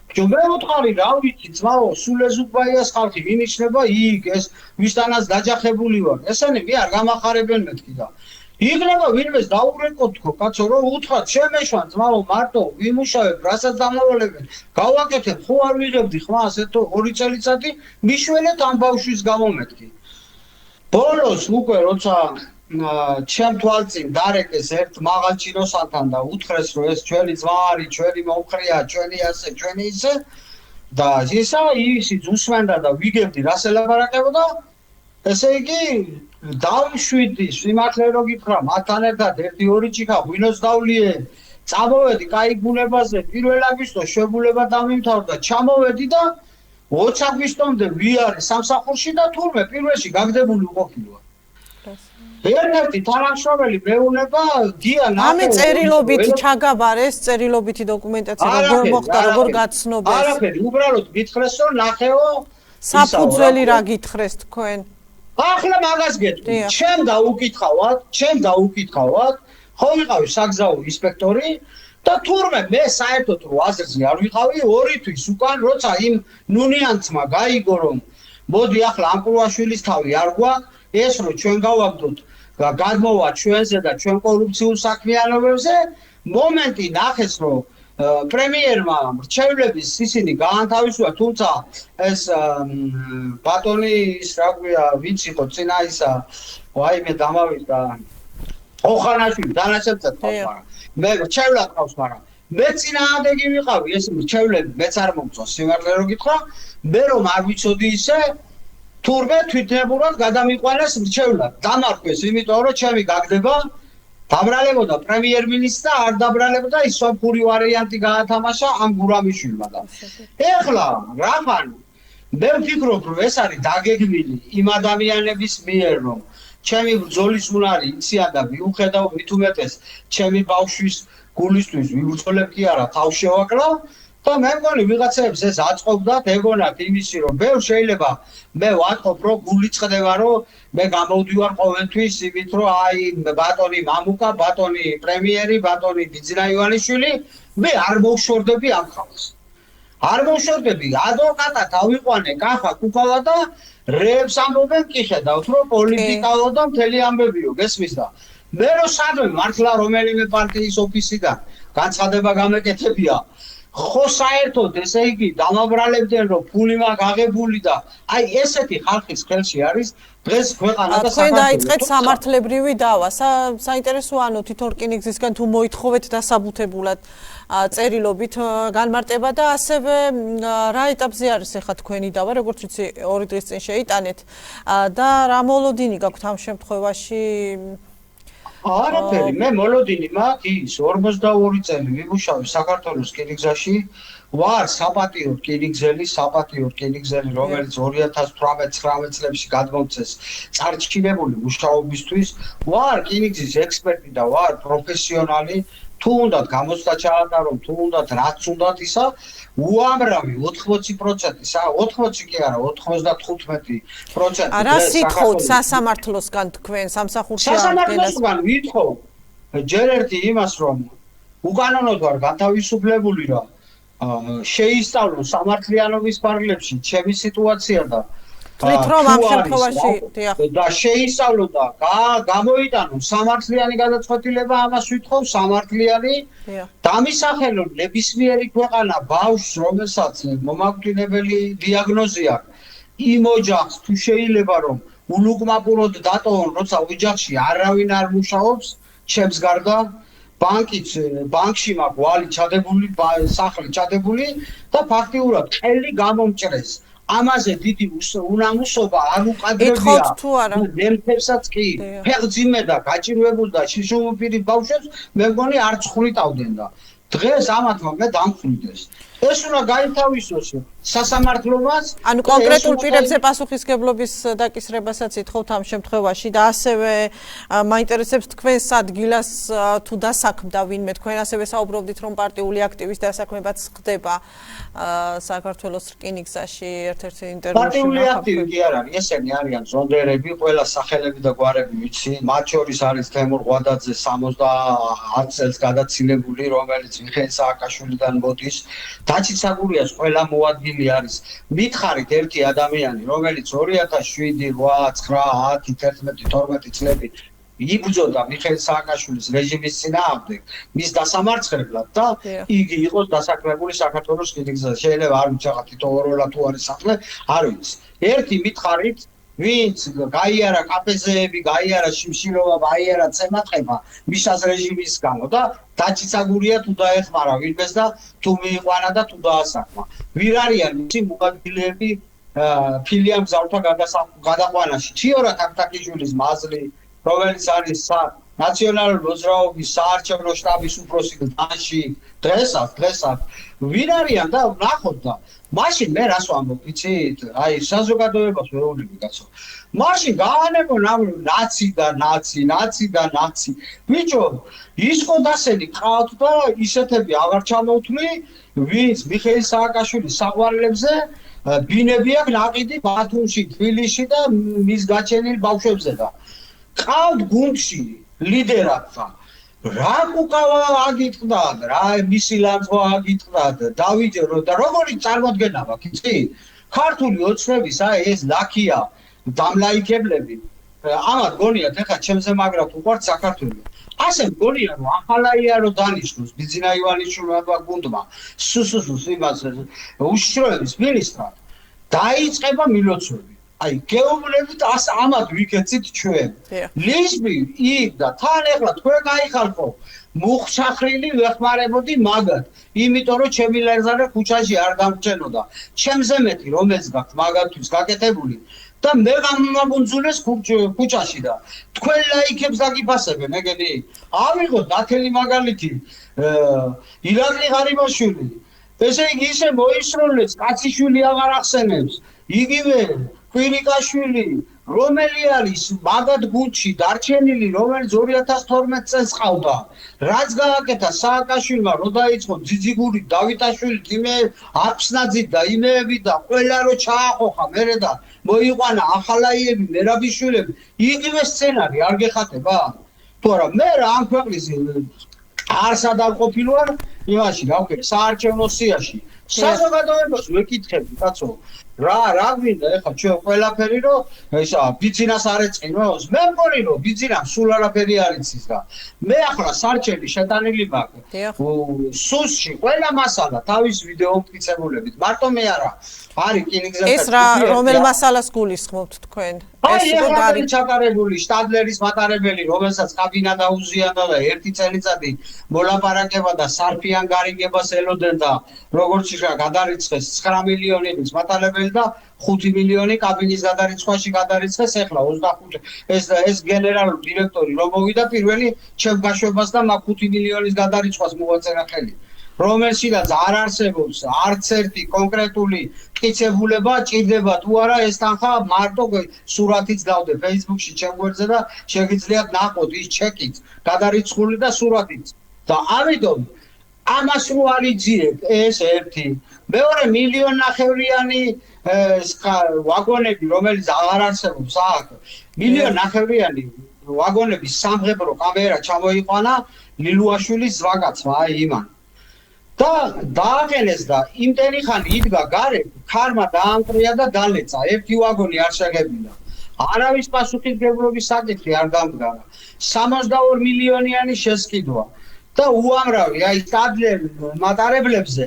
მე ვუთხარი, რა ვიცი, ძმაო, სულ ეზუგბაიას ხალხი ვინიშნება იქ, ეს ვისთანაც დაჯახებული ვარ. ესენი მე არ გამახარებენ მეთქი და იქნება ვინმეს დაურეკო თქო, კაცო, რომ უთხრათ, შემეშვა ძმაო, მარტო ვიმუშავებ, რასაც დამავალებენ. გავაკეთებ, ხო არ ვიღებდი ხმა, ასეთო 2 წელიწადი მიშველეთ ამ ბავშვის გამო მეთქი. ბოლოს უკვე როცა ჩემ თვალწინ დარეკეს ერთ მაღალ ჩინოსანთან და უთხრეს რომ ეს ჩვენი ძმა არის, ჩვენი მომხრეა, ჩვენი ასე, ჩვენი ისე და ისა ისიც უსმენდა და ვიგებდი რას ელაპარაკებოდა. ესე იგი დავშვიდი, სიმართლე რო გითხრა, მათთან ერთად 1-2 ჭიქა ღვინოს დავლიე, წამოვედი კაი ბუნებაზე, 1 აგვისტოს შეგულება დამიმთავრდა, ჩამოვედი და 20 აგვისტომდე ვიარე სამსახურში და თურმე პირველში გაგდებული ვყოფილვარ. ერთ-ერთი თანამშრომელი მეუნება გია ნახე.
ამე წერილობით ჩაგაბარეს, წერილობითი დოკუმენტაცია როგორ მოხდა, როგორ გაცნობეს.
არაფერი, უბრალოდ გითხრეს რომ ნახეო
საფუძველი რა გითხრეს თქვენ?
ახლა მაგას გეტყვი. ჩემ დაუკითხავად, ხო ვიყავი საგზაო ინსპექტორი და თურმე მე საერთოდ რო აზრზე არ ვიყავი 2 თვის უკან, როცა იმ ნუნიანცმა გაიგო რომ მოდი ახლა ამკურვაშვილის თავი არ გვაქვს, ეს რო ჩვენ გავაგდოთ გადმოვა ჩვენზე და ჩვენ კორუფციულ საქმიანობებზე, მომენტი ნახეს რომ პრემიერმა მრჩევლების ისინი გაანთავისუფლა, თუმცა ეს ბატონი ის რა ქვია, ვინც იყო წინა ისა, ვაიმე დამავიდა ოხანაშვილი დანაშებთან თავს, მაგრამ მე მრჩევლად ყავს, მაგრამ მე წინააღმდეგი ვიყავი, ეს მრჩევლები მეც არ მომწონს, სიმართლე რო გითხრა, მე რომ არ ვიცოდი ისე თურმე თვითნებურად გადამიყვანეს მრჩევლად. დამარქვეს, იმიტომ რომ ჩემი გაგდება დაბრალებოდა პრემიერ-მინისტრს და არ დაბრალებოდა ის სომხური ვარიანტი გაათამაშა ამ გურამიშვილმა და ეხლა რახან მე ვფიქრობ რომ ეს არის დაგეგმილი იმ ადამიანების მიერ რომ ჩემი ბრძოლის უნარი იციან და მიუხედავ მით უმეტეს ჩემი ბავშვის გულისთვის ვიბრძოლებ კი არა თავს შევაკრავ და მე მგონი ვიღაცებს ეს აწყობდათ ეგონათ იმისი რომ მე შეიძლება მე ვატყობ რომ გული წყდება რომ მე გამოვდივარ ყოველთვის იმით რომ აი ბატონი მამუკა, ბატონი პრემიერი, ბატონი ბიძინა ივანიშვილი, მე არ მოვშორდები ამ ხალხს. არ მოვშორდები, ადვოკატად ავიყვანე კახა კუკალა და რეებს ამბობენ კი ხედავთ რომ პოლიტიკაო და მთელი ამბებიო, გესმის და მე რო სადმე მართლა რომელიმე პარტიის ოფისიდან განცხადება გამეკეთებია ხო საერთოდ ესე იგი დამაბრალებდნენ რომ ფული მაქვს აღებული და აი ესეთი ხალხის ხელში არის დღეს ქვეყანა და
თქვენ დაიწყეთ სამართლებრივი დავა. საინტერესოა ანუ თვითონ რკინიგზისგან თუ მოითხოვეთ დასაბუთებულად წერილობით განმარტება და ასევე რა ეტაპზე არის ახლა თქვენი დავა, როგორც ვიცი 2 დღის წინ შეიტანეთ და რა მოლოდინი გაქვთ ამ შემთხვევაში?
არაფერი, მე მოლოდინი მაქვს 42 წელი ვიმუშავე საქართველოს რკინიგზაში, ვარ საპატიო რკინიგზელი, რომელიც 2018-19 წლებში გადმომცეს წარჩინებული მუშაობისთვის, ვარ რკინიგზის ექსპერტი და ვარ პროფესიონალი, თუ უნდათ გამოცდა ჩაატარო, თუ უნდათ რაც უნდათ ისა, უამრავი 80%, 80 კი არა, 95%.
რა სიტყვით სასამართლოსგან თქვენ სამსახურში აღდგენას?
სასამართლოსგან ვითხოვ ჯერ ერთი იმას, რომ უკანონოდ ვარ განთავისუფლებული რა შეისწავლო სამართლიანობის ფარგლებში ჩემი სიტუაცია და
თვით რომ ამ შემთხვევაში
და შეისწავლო და გამოიტანო სამართლიანი გადაწყვეტილება, ამას ვითხოვ სამართლიანი დამისახელო ნებისმიერი ქვეყანა ბავშვს, რომელსაც მომაკვდინებელი დიაგნოზი აქვს, იმ ოჯახს თუ შეიძლება რომ ულუკმაპუროდ დატოვონ, როცა ოჯახში არავინ არ მუშაობს, ჩემს გარდა ბანკში მაქვს ვალი ჩადებული, სახლი ჩადებული და ფაქტიურად ყელი გამომჭრეს. ამაზე დიდი უნამუსობა არ უყადრებია.
ეთხოვთ თუ არა?
ნემთებსაც კი, ფეხძიმე და გაჭირვებულ და შიშუმფირი ბავშვებს მე მგონი არ ცხრიტავდნენ და დღეს ამათმა მე დამხვრიდეს. ეს უნდა გაითავისოს სასამართლომაც.
ანუ კონკრეტულ პირებზე პასუხისგებლობის დაკისრებასაც ითხოვთ ამ შემთხვევაში და ასევე მაინტერესებს თქვენს ადგილას თუ დასაქმდა ვინმე, თქვენ ასევე საუბრობდით რომ პარტიული აქტივის დასაქმებაც ხდება საქართველოს რკინიგზაში ერთ-ერთი ინტერვიუში.
პარტიული აქტივი კი არ არის, ესენი არიან ზონდერები, ყველა სახელები და გვარები ვიცი, მათ შორის არის თემურ ღვადაძე 70 წელს გადაცილებული, რომელიც მიხეილ სააკაშვილიდან მოდის. დაჩი საგურიას ყველა მოადგილი არის. მითხარით ერთი ადამიანი, რომელიც 2007, 8, 9, 10, 11, 12 წლები იბრძოდა მიხეილ სააკაშვილის რეჟიმის წინააღმდეგ, მის დასამარცხებლად და იგი იყო დასაქმებული საქართველოს რკინიგზაზე. შეიძლება არ ვიცი, თითოეულა თუ არის საქმე, არ ვიცი. ერთი მითხარით ვინც გაიარა კაფეზეები, გაიარა შიმშილობა, გაიარა წემატყება მისას რეჟიმის გამო და დაჭიცაგურია თუ დაეხმარა ვინმეს და თუ მიიყვანა და თუ დაასახმა. ვინ არიან მისი მოადგილეები ფილია მგზავრთა გადაყვანაში? ჩიორა თაქთაქიშვილის მაზლი, რომელიც არის ნაციონალური მოძრაობის საარჩევნო შტაბის უფროსი დანში დღესაც ვინ არიან და ნახოთ და მაშინ მე რას ვამბობ იცით? აი საზოგადოებას ვეუბნები კაცო. მაშინ გაანებო ნაცი და ნაცი. ბიჭო, ის ყოდასენი ყავთ და ისეთები აღარ ჩამოვთვლი, ვინც მიხეილ სააკაშვილის საყვარლებზე ბინები აქვს ნაყიდი ბათუმში, თბილისში და მის გაჩენილ ბავშვებზე და ყავთ გუნდში ლიდერად რა უკავა აგიტყდა რა მისი ლანძღვა აგიტყდა დავიჯერო და როგორი წარმოდგენა მაქვს იცი ქართული ოცნების აი ეს ლაქია დამლაიქებლები ამათ გონიათ ეხა ჩემზე მაგრად უყვართ საქართველო ასე გონია რომ ახალაია რომ დანიშნოს ბიძინა ივანიშვილმა გუნდმა სუსუსუს იმას უშიშროების მინისტრად დაიწყება მილოცვები აი გეუბნებით ამათ ვიქეცით ჩვენ ლიზბი იქ და თან ეხლა თქვენ გაიხალხო მუხსახრილი ვეხმარებოდი მაგათ იმიტომ რომ ჩემი ლერზარე ქუჩაში არ გამრჩენოდა ჩემზე მეტი რომელიც გაქვთ მაგათთვის გაკეთებული და მე გამაგუნძულეს ქუჩაში და თქვენ ლაიქებს დაგიფასებენ ეგენი ავიღოთ ნათელი მაგალითი ირაკლი ღარიბაშვილი ესე იგი ისე მოისროლეს კაციშვილი აღარ ახსენებს იგივე კვირიკაშვილი რომელი არის მაგად გუნდში დარჩენილი რომელიც 2012 წელს ყავდა რაც გააკეთა სააკაშვილმა რო დაიწყო ძიძიგური დავითაშვილი იმე აფსნაძი და იმეები და ყველა რო ჩაახოხა მერე და მოიყვანა ახალაიები მერაბიშვილები იგივე სცენარი არ გეხატება თუ არა მე რა ამ ქვეყნის არსად არ ყოფილვარ იმაში რა ვქეთ საარჩევნო სიაში საზოგადოებას ვეკითხები კაცო რა გვინდა ეხლა ჩვენ ყველაფერი რომ ისა ბიძინას არ ეწყინოს მე მგონი რომ ბიძინამ სულ არაფერი არ იცის და მე ახლა სარჩელი შეტანილი მაქვს სუსში ყველა მასალა თავის ვიდეო მტკიცებულებით მარტო მე არა არის კინიგზა
ეს რა რომელ მასალას გულისხმობთ თქვენ
ეს რა არის ჩატარებული შტადლერის მატარებელი რომელსაც კაბინა დაუზიანდა და ერთი წელიწადი მოლაპარაკება და სარფიან გარიგებას ელოდნენ და როგორც ისე გადარიცხეს 9 მილიონის მატარებელი და 5 მილიონი კაბინის გადარიცხვაში გადარიცხეს ეხლა 25 ეს გენერალური დირექტორი რომ მოვიდა პირველი ჩემ გაშვებას და მაგ 5 მილიონის გადარიცხვას მოვაწერა ხელი რომელშიდაც არ არსებობს არც ერთი კონკრეტული მტკიცებულება ჭირდება თუ არა ეს თანხა მარტო სურათიც დავდე Facebook-ში ჩემ გვერდზე და შეგიძლიათ ნახოთ ის ჩეკით გადარიცხული და სურათიც და ამიტომ ამას რო არიძიებ ეს ერთი მეორე მილიონნახევრიანი ვაგონები რომელიც აღარ არსებობს აქ მილიონნახევრიანი ვაგონების სამღებრო კამერა ჩამოიყვანა ლილუაშვილის ზვაგაცმა აი იმან და დააყენეს და იმდენი ხანი იდგა გარეთ ქარმა დაამტრია და დალეცა ერთი ვაგონი არ შეგებინა არავის პასუხისმგებლობის საკითხი არ დამდგარა 62 მილიონიანი შესყიდვა და უამრავი აი სტადლერ მატარებლებზე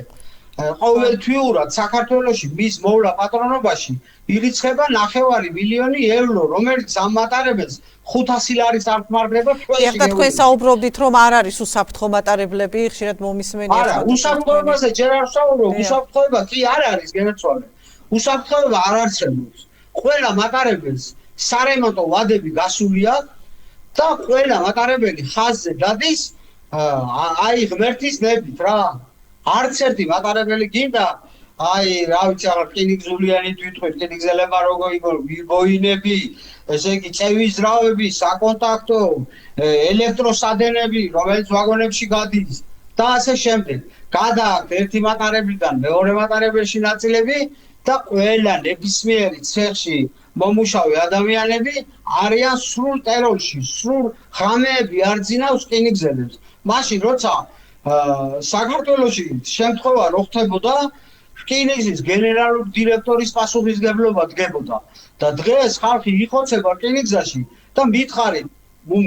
ყოველთვიურად საქართველოში მის მოვლა პატრონობაში ირიცხება 9 მილიონი ევრო რომელიც ამ მატარებელს 500 ლარის დახმარება ჩვენში
ეხლა თქვენ საუბრობდით რომ არ არის უსაფრთხო მატარებლები ხშირად მომისმენია
არა უსაფრთხოებაზე ჯერ არ ვსაუბრობ უსაფრთხოება კი არ არის გენაცვალე უსაფრთხოება არ არსებობს ყველა მატარებელს სარემონტო ვადები გასული აქვს და ყველა მატარებელი ხაზზე დადის აი ღმერთის ნებით რა არც ერთი მატარებელი გინდა აი რა ვიცი ახლა რკინიგზულიანი თვითყვით რკინიგზელება როგორ ვიბოინები ესე იგი წევიზრავები საკონტაქტო ელექტროსადენები რომელიც ვაგონებში გადის და ასე შემდეგ გადააქვთ ერთი მატარებლიდან მეორე მატარებელში ნაწილები და ყველა ნებისმიერი ცეხში მომუშავე ადამიანები არიან სრულ ტერორში სრულ ღამეები არ ძინავს რკინიგზელებს მაშინ როცა საქართველოში შემთხვევა რო ხდებოდა რკინიგზის გენერალური დირექტორის პასუხისმგებლობა დგებოდა და დღეს ხალხი იხოცება რკინიგზაში და მითხარით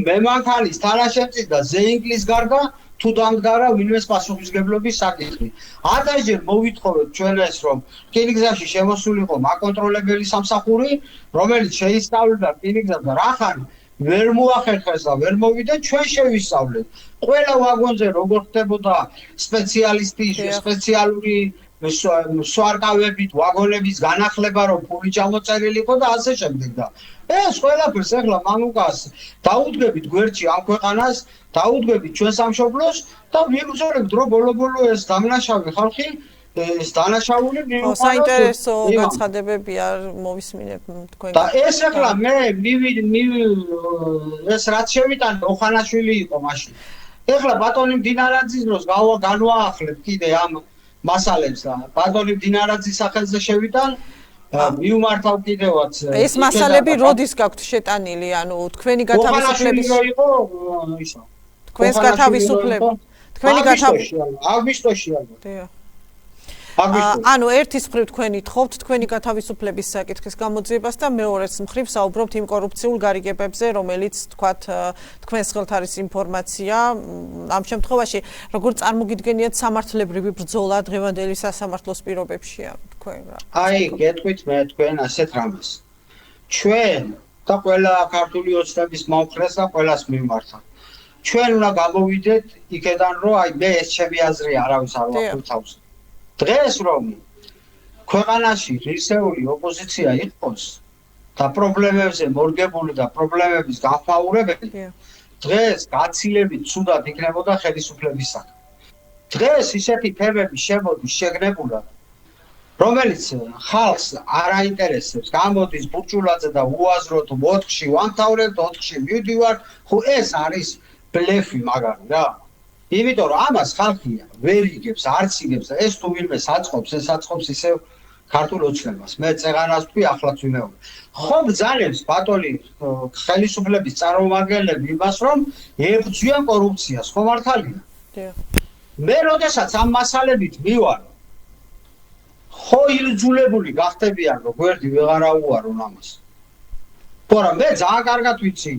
მე მანქანის თალაშემწის და ზეინგლის გარდა თუ დამდგარა ვინმეს პასუხისმგებლობის საკითხი. ათასჯერ მოვითხოვეთ ჩვენ ეს რომ რკინიგზაში შემოსულიყო მაკონტროლებელი სამსახური, რომელიც შეისწავლება რკინიგზას და რახან ვერ მოახერხეს და ვერ მოვიდა, ჩვენ შევისწავლეთ. ყველა ვაგონზე როგორ ხდებოდა სპეციალისტი, სპეციალური სვარკავებით ვაგონების განახლება, რომ ფული ჩამოწერილი იყო და ასე შემდეგ და ეს ყველაფერს ახლა მამუკას დაუდგებით გვერდში ამ ქვეყანას, დაუდგებით ჩვენ სამშობლოს და ვიბრძოლებთ რომ ბოლო-ბოლო ეს დამნაშავე ხალხი ეს დანაშაული მიუყვანოს.
საინტერესო განცხადებები არ მოვისმინებ თქვენ.
და ეს ახლა მე ეს რაც შევიტანე ოხანაშვილი იყო მაშინ. ახლა ბატონი მდინარაძის დროს განვაახლებ კიდე ამ მასალებს და ბატონი მდინარაძის სახელზე შევიტან მიუმართავ კიდევაც
ეს მასალები როდის გაქვთ შეტანილი, ანუ თქვენი გათავისუფლების
იყო ისა
თქვენს გათავისუფლება თქვენი
აგვისტოში ალბათ.
დიახ. ანუ ერთის მხრივ თქვენ ითხოვთ თქვენი გათავისუფლების საკითხის გამოძიებას და მეორეს მხრივ საუბრობთ იმ კორუფციულ გარიგებებზე, რომელიც თქვათ თქვენს ხელთ არის ინფორმაცია. ამ შემთხვევაში როგორ წარმოგიდგენიათ სამართლებრივი ბრძოლა დღევანდელი სასამართლოს პირობებშია თქვენ რა?
აი, გეტყვით მე თქვენ ასეთ რამეს. ჩვენ და ყველა ქართული ოცნების მომხრეს და ყველას მიმართა. ჩვენ უნდა გამოვიდეთ იქედან, რომ აი მე ეს ჩემი აზრია, არავის არ ვახურთავს. დღეს რომ ქვეყანაში ღირსეული ოპოზიცია იყოს და პრობლემებზე მორგებული და პრობლემების გაფაურებელი, დღეს გაცილებით ცუდად იქნებოდა ხელისუფლების საქმე. დღეს ისეთი თემები შემოდის შეგნებულად, რომელიც ხალხს არ აინტერესებს, გამოდის ბურჭულაძე და უაზროდ 4-ში ვამთავრებთ, 4-ში მივდივართ, ხო ეს არის ბლეფი მაგარი რა. იმიტომ რომ ამას ხალხი ვერ იგებს, არც იგებს და ეს თუ ვინმე საწყობს, ეს საწყობს ისევ ქართულ ოცნებას. მე წეღანას თქვი, ახლაც ვიმეორე. ხო ბრძანებს ბატონი ხელისუფლების წარმომადგენლები იმას, რომ ებრძვიან კორუფციას, ხო მართალია?
დიახ.
მე როდესაც ამ მასალებით მივარ, ხო ილძულებული გახდებიან, რომ გვერდი ვეღარ აუარონ ამას. თორემ მე ძალიან კარგად ვიცი,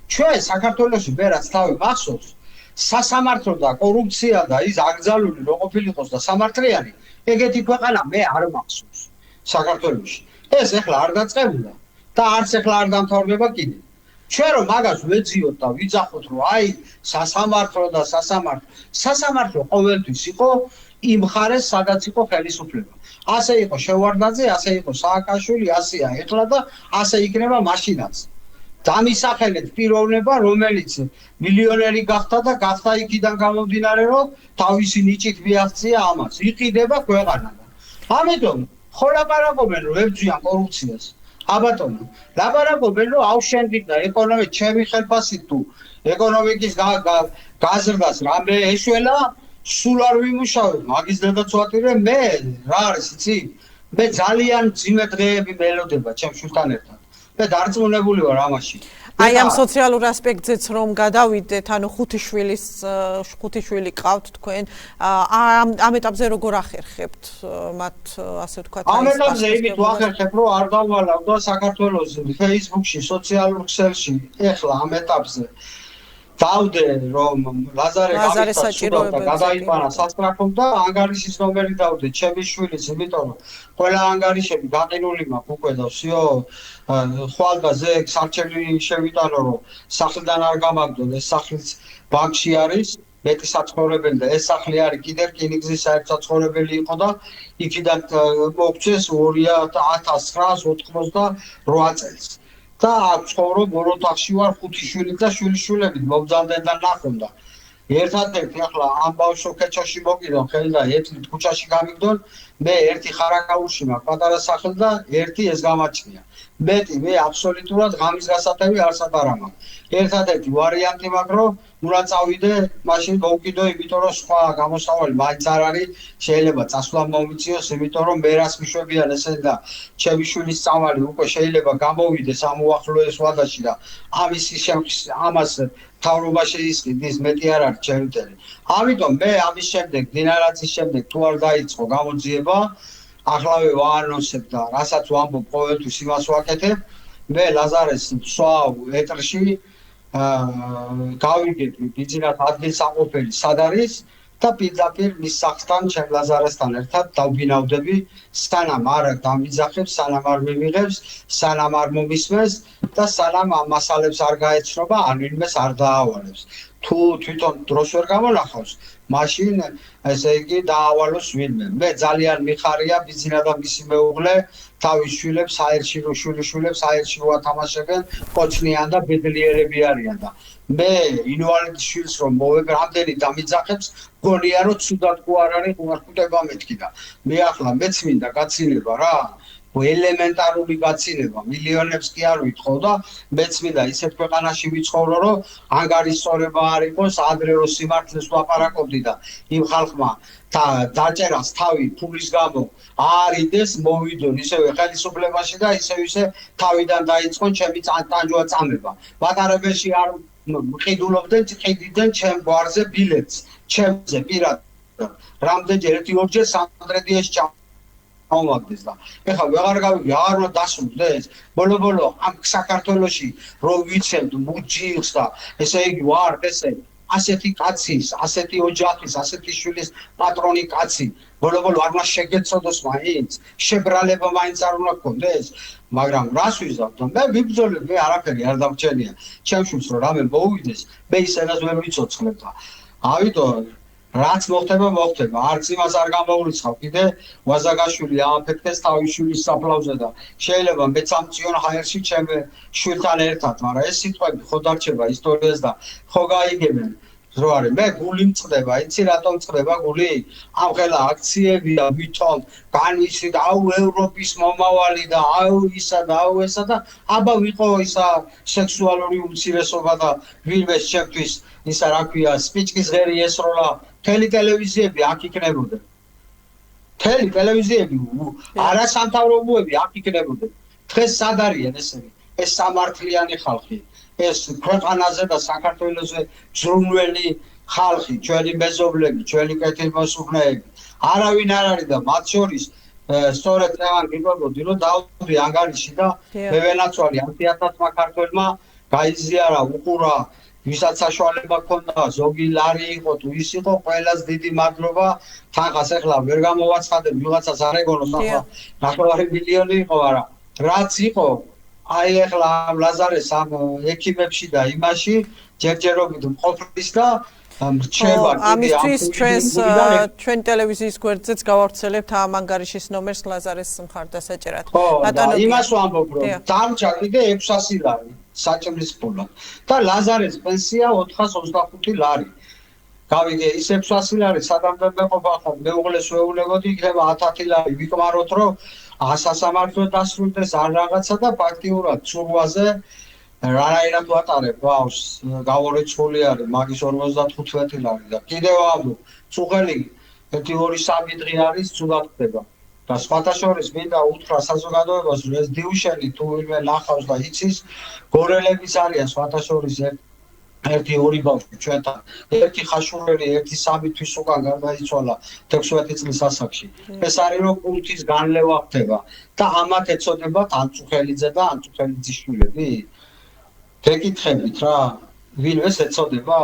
ჩვენ საქართველოში მე რაც თავი მახსოვს, სასამართლო და კორუფცია და ის აკრძალული რო ყოფილიყოს და სამართლიანი, ეგეთი ქვეყანა მე არ მახსოვს საქართველოში. ეს ახლა არ დაწყებულა და არც ახლა არ დამთავრდება კიდე. ჩვენ რომ მაგას ვეძიოთ და ვიძახოთ, რომ აი სასამართლო და სასამართლო ყოველთვის იყო იმ მხარეს, სადაც იყო ხელისუფლება. ასე იყო შევარდნაძე, ასე იყო სააკაშვილი, ასეა ეხლა და ასე იქნება მაშინაც. დამისახელეთ პიროვნება, რომელიც მილიონერი გახდა და გახდა იქიდან გამომდინარე, რომ თავისი ნიჭით მიაღწია ამას. იყიდება ქვეყანა. ამიტომ ხო ლაპარაკობენ, რომ ებრძვიან კორუფციას. აბატონო, ლაპარაკობენ, რომ ავშენდით და ეკონომიკა ჩემი ხელფასით თუ ეკონომიკის გაზრდას რამე ეშველა, სულ არ ვიმუშავებ. მაგის დედაცვატირე მე რა არის, იცი? მე ძალიან ძიმე დღეები მელოდება ჩემ შვილთან ერთად. მე დარწმუნებული ვარ ამაში.
აი ამ სოციალურ ასპექტზეც რომ გადავიდეთ, ანუ ხუთი შვილი ყავთ თქვენ, ამ ეტაპზე როგორ ახერხებთ მათ, ასე ვთქვათ,
ამ ეტაპზე იმით ვახერხებ, რომ არ დავალავ და საქართველოს Facebook-ში, სოციალურ ქსელში, ეხლა ამ ეტაპზე დავდე რომ ლაზარე საჭიროებდა გადაიყვანა სასტრაფომ და ანგარიშის ნომერი დავდე ჩემი შვილის, იმიტომ რომ ყველა ანგარიშები გაყინული მაქვს უკვე და всё ხვალდაზე სარჩელი შევიტანო რომ სახლიდან არ გამაგდონ, ეს სახლიც ბანკში არის, მეტი საცხოვრებელი და ეს სახლი არის კიდე რკინიგზის საერთო-საცხოვრებელი იყო და იქიდან მოგწეს 2988 წელს. და ცხოვრობ ოროთახში ვარ, 5 შვილი და შვილიშვილებით მომძალდნენ და ნახონდა. ერთადერთი ახლა ამ ბავშვო ქეჩაში მოკიდონ ხელი და ერთით ქუჩაში გამიგდონ, მე ერთი ხარაკაულში მაქვს პატარა სახლი და ერთი ეს გამაჩნია. მე აბსოლუტურად ღამის გასათევი არსად არ მაქვს. ერთადერთი ვარიანტი მაქვს, რომ უნდა წავიდე, მაშინ მოვკიდო, იმიტომ რომ სხვა გამოსავალი მაინც არ არის, შეიძლება წასვლა მომიწიოს, იმიტომ რომ მე რას მიშვებიან ესენი და ჩემი შვილის წამალი უკვე შეიძლება გამოვიდეს ამ უახლოეს ვადაში და ამას თავრობა შეისყიდის, მეტი არ არის ჩემთელი. ამიტომ მე ამის შემდეგ, დინარაძის შემდეგ თუ არ დაიწყო გამოძიება, ახლავე ვაანონსებ და რასაც ვამბობ ყოველთვის იმას ვაკეთებ, მე ლაზარეს ვსვავ ეტრში, გავიგეთ ბიძინათ ადგილსამყოფელი სად არის და პირდაპირ მის სახლთან ჩემ ლაზარესთან ერთად დავბინავდები სანამ არ დამიძახებს, სანამ არ მივიღებს, სანამ არ მომისმენს და სანამ ამ მასალებს არ გაეცნობა, ან ვინმეს არ დაავალებს. თუ თვითონ დროს ვერ გამონახავს, მაშინ ესე იგი დაავალოს ვინმე. მე ძალიან მიხარია ბიძინა და მისი მეუღლე თავის შვილებს შვილიშვილებს აერში მოათამაშებენ, კოცნიან და ბედლიერები არიან და მე ინვალიდის შვილს რომ მოვეგ რამდენი დამიძახებს, გონია რომ ცუდად ყო არ არის უარყოფდება მეთქი და მე ახლა მეც მინდა გაცინება რა. ელემენტარული გაცინება მილიონებს კი არ ვითხოვ და მეც მინდა ისეთ ქვეყანაში ვიცხოვრო რომ ანგარიშწორება არ იყოს ადრე რომ სიმართლეს ვაპარაკობდი და იმ ხალხმა დაჭერას თავი ფულის გამო არ იდეს მოვიდონ ისევე ხელისუფლებაში და ისე თავიდან დაიწყონ ჩემი ტანჯვა წამება ვატარებელში არ მყიდულობდნენ ყიდიდნენ ჩემ გვარზე ბილეთს ჩემზე პირადად რამდენჯერ ერთი ორჯერ სამტრედიაში ამაგდეს და ეხლა ვეღარ გავიგე აღარ უნდა დასრულდეს ბოლო ამ საქართველოში რომ ვიცემთ მუჯილს და ესე იგი ვარ ესე ასეთი კაცის ასეთი ოჯახის ასეთი შვილის პატრონი კაცი ბოლო არ უნდა შეგეცოდოს მაინც შებრალება მაინც არ უნდა გქონდეს მაგრამ რას ვიზავ და მე ვიბრძოლებ მე არაფერი არ დამჩენია ჩემშვილს რომ რამე მოუვიდეს მე ისედაც ვერ ვიცოცხლებ და ავიდო რაც მოხდება არც იმას არ გამოვრიცხავ კიდე ვაზაგაშვილი ააფეთქეს თავის შვილის საფლავზე და შეიძლება მეც ამწიონ ჰაერში ჩემ შვილთან ერთად მაგრამ ეს სიტყვები ხო დარჩება ისტორიას და ხო გაიგებენ რო არის მე გული მწყდება იცი რატომ მწყდება გული ამ ხელა აქციებია ვითომ განვიცი და აუ ევროპის მომავალი და აუ ისა და აუ ესა და აბა ვიყო ისა სექსუალური უმცირესობა და ვინმეს ჩემთვის ისა რა ქვია სპიჩკის ღერი ესროლა თელი ტელევიზიები აქ იქნებოდნენ. თელი ტელევიზიები არა სამთავრობოები აქ იქნებოდნენ. დღეს სად არიან ესენი? ეს სამართლიანი ხალხი. ეს ქვეყანაზე და საქართველოზე ზრუნველი ხალხი, ჩვენი მეზობლები, ჩვენი კეთილმოსურნეები. არავინ არ არის და მათ შორის სწორედ წევან გიგვებოდი რომ დავდივი ანგარიში და მევენაცვალი 100000-მა ქართველმა გაიზიარა უყურა ვისაც საშუალება ჰქონდა ზოგი ლარი იყო თუ ის იყო ყველას დიდი მადლობა თანხას ეხლა ვერ გამოვაცხადებ ვიღაცას არ ეგონოს ახლა 9 მილიონი იყო არა რაც იყო აი ეხლა ლაზარეს ამ ექიმებში და იმაში ჯერჯერობით მყოფლის და მრჩება
ამისთვის ჩვენ ტელევიზიის გვერდზეც გავავრცელებთ ამ ანგარიშის ნომერს ლაზარეს მხარდასაჭერად
ბატონო იმას ვამბობ რომ დამჭა კიდე 600 ლარი საჭმლის ფულად და ლაზარეს პენსია 425 ლარი. გავიგე ის 600 ლარი სადამდე მეყოფა ხომ მეუღლეს ვეუბნებოდი იქნება 1000 ლარი ვიკმაროთ რომ სასამართლო დასრულდეს არ რაღაცა და ფაქტიურად ცურვაზე რანაირად ვატარებ ბავშვს გავორეცხული არის მაგის 55 ლარი და კიდევ ამბობ წუხელი 1-2-3 დღე არის ცუდად ხდება. და სხვათა შორის მინდა უთხრა საზოგადოებას რომ ეს დიუშენი თუ ვინმე ნახავს და იცის გორელებიც არიან სხვათა შორის 1-2 ბავშვი ჩვენთან ერთი ხაშურელი 1-3 თვის უკან გარდაიცვალა 16 წლის ასაკში ეს არის რომ კულტის განლევა ხდება და ამათ ეწოდებათ ანწუხელიძე და ანწუხელიძის შვილები გეკითხებით რა ვინმეს ეწოდება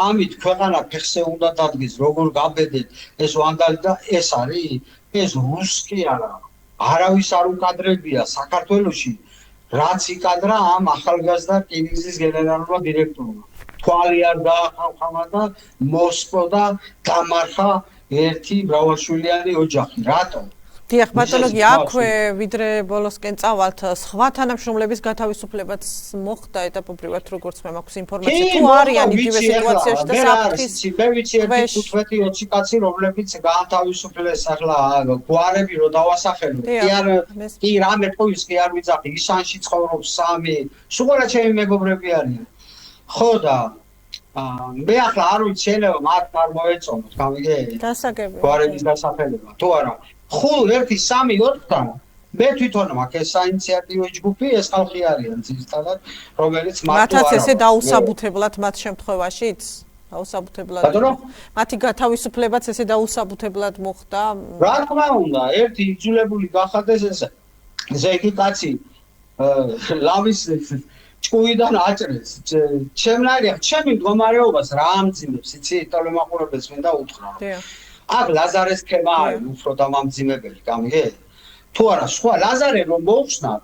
ამით ქვეყანა ფეხზე უნდა დადგეს როგორ გაბედეთ ეს ვანდალი და ეს არის ეს რუსკი არავის არ უკადრებია საქართველოში რაც იკადრა ამ ახალგაზრდა რკინიგზის გენერალურმა დირექტორმა თვალი არ დაახავხამა და მოსპოდა დამარხა ერთი მრავალშვილიანი ოჯახი რატომ
დიახ ბატონო აქვე ვიდრე ბოლოსკენ წავალთ სხვა თანამშრომლების გათავისუფლებაც მოხდა ეტაპობრივად როგორც მე მაქვს ინფორმაცია თუ არიან იგივე სიტუაციაში და საფრთხის
მე ვიცი 15-20 კაცი რომლებიც გაათავისუფლეს ახლა გვარები რო დავასახელო კი რამე ყოვის კი არ ვიძახი ისანში ცხოვრობს 3 სულ ჩემი მეგობრები არიან ხო და მე ახლა არ ვიცი შეიძლება მათ არ მოეწონოთ გავიგე
დასაგებია
გვარების დასახელება თუ არა ხულ 1-3-4-დან მე თვითონ მაქვს ეს საინიციატივო ჯგუფი ეს ხალხი არიან ძირითადად რომელიც
მათაც ესე დაუსაბუთებლად მათ შემთხვევაშიც დაუსაბუთებლად მათი გათავისუფლებაც ესე დაუსაბუთებლად მოხდა
რა თქმა უნდა ერთი იძულებული გახადეს ესე იგი კაცი ლავის ჭკუიდან აჭრეს. ჩემნაირია, ჩემი მდგომარეობას რა ამძიმებს, იცი, ტელემაყურებელს მინდა უთხრა. აქ ლაზარეს თემა არის უფრო დამამძიმებელი, გამიგე? თუ არა, სხვა ლაზარე რომ მოუხსნათ,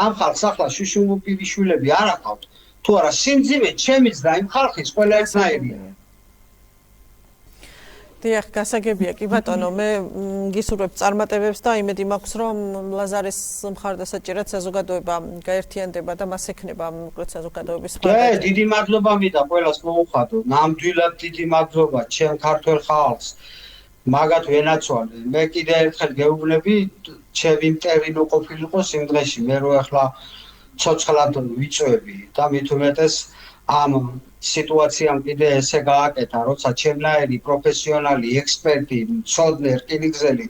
ამ ხალხს ახლა შუშუმუპირიშვილები არ აყავთ. თუ არა, სიმძიმე ჩემიც და იმ ხალხის ყველა ერთნაირია.
დიახ, გასაგებია კი ბატონო, მე გისურვებ წარმატებებს და იმედი მაქვს, რომ ლაზარეს მხარდასაჭერად საზოგადოება გაერთიანდება და მას ექნება მოკლედ საზოგადოების
მხარდაჭერა. დიდი მადლობა მინდა ყველას მოუხადო. ნამდვილად დიდი მადლობა ჩემ ქართველ ხალხს. მაგათ ვენაცვალე. მე კიდე ერთხელ გეუბნები, ჩემი მტერი ნუ ყოფილიყო იმ დღეში, მე რო ახლა ცოცხლად ვიწვევი და მით უმეტეს ამ სიტუაციამ კიდე ესე გააკეთა, როცა ჩემნაირი პროფესიონალი, ექსპერტი, მცოდნე, რკინიგზელი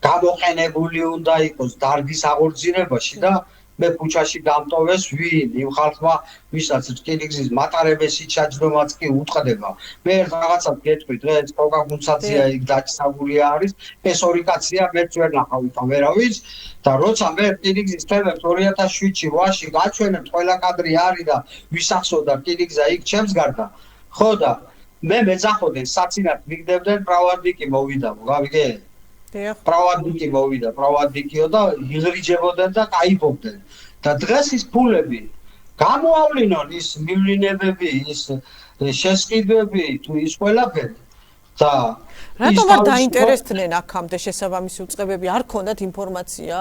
გამოყენებული უნდა იყოს დარგის აღორძინებაში და მე ქუჩაში დამტოვეს ვინ იმ ხალხმა, ვისაც რკინიგზის მატარებლის ჩაჯდომაც კი უტყდება. მე ერთ რაღაცას გეტყვი, დღეს კოკაგუნცაძია იქ დაჭსებული არის, ეს ორი კაცია მეც ვერ ნახავით ამერავის და როცა მე რკინიგზის თემებს 2007-ში 8-ში გაჩვენებთ, ყველა კადრი არის და ვისახსოვდა რკინიგზა იქ ჩემს გარდა. ხო და მე მეძახოდნენ საცინათ მიგდებდნენ პრავადნიკი მოვიდა, გავიგე? პრავადნიკი მოვიდა, პრავადნიკიო და იღრიჯებოდნენ და კაიფობდნენ. და დღეს ის ფულები გამოავლინონ ის მივლინებები, ის შესყიდვები თუ ის ყველაფერი და
რატომ არ დაინტერესდნენ აქამდე შესაბამისი უწყებები? არ ქონდათ ინფორმაცია,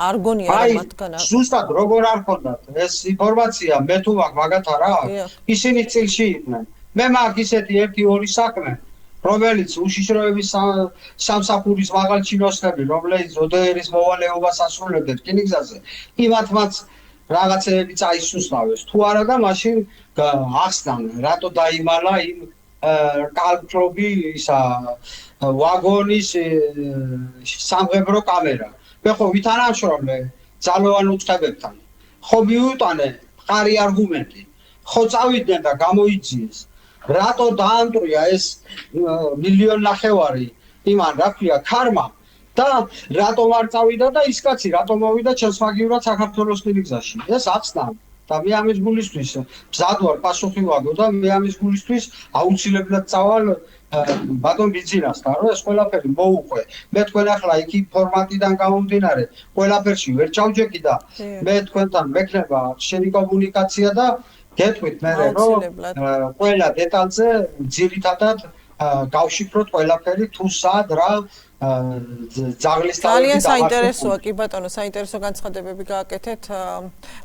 არ გონია რომ მათგან
არ ზუსტად როგორ არ ქონდათ ეს ინფორმაცია, მე თუ მაგათ არა აქვს. ისინი წილში იყვნენ. მე მაქვს ისეთი 1-2 საქმე რომელიც უშიშროების სამსახურის მაღალ ჩინოსნები, რომლებიც ოდერის მოვალეობას ასრულებდნენ რკინიგზაზე, იმათმაც რაღაცეები წაისუსნავეს. თუ არა და მაშინ ახსნან, რატო დაიმალა იმ კალკრობი ისა ვაგონის სამღებრო კამერა. მე ხო ვითანამშრომლე ძალოვან უწყებებთან. ხო მიუტანე მყარი არგუმენტი. ხო წავიდნენ და გამოიძიეს. რატო დაანტრია ეს 1.5 მილიონი იმან რა ქვია ქარმა და რატომ არ წავიდა და ის კაცი რატომ მოვიდა ჩემს მაგივრად საქართველოს რკინიგზაში ეს ახსნა და მე ამის გულისთვის მზად ვარ პასუხი ვაგო და მე ამის გულისთვის აუცილებლად წავალ ბატონ ბიძინასთან რომ ეს ყველაფერი მოუყვე მე თქვენ ახლა იქ ფორმატიდან გამომდინარე ყველაფერში ვერ ჩავჯექი და მე თქვენთან მექნება შენი კომუნიკაცია და გეტყვით მე რომ ყველა დეტალზე ძირითადად გავშიფროთ ყველაფერი თუ სად რა ძაღლის თავი
ძალიან საინტერესოა კი ბატონო საინტერესო განცხადებები გააკეთეთ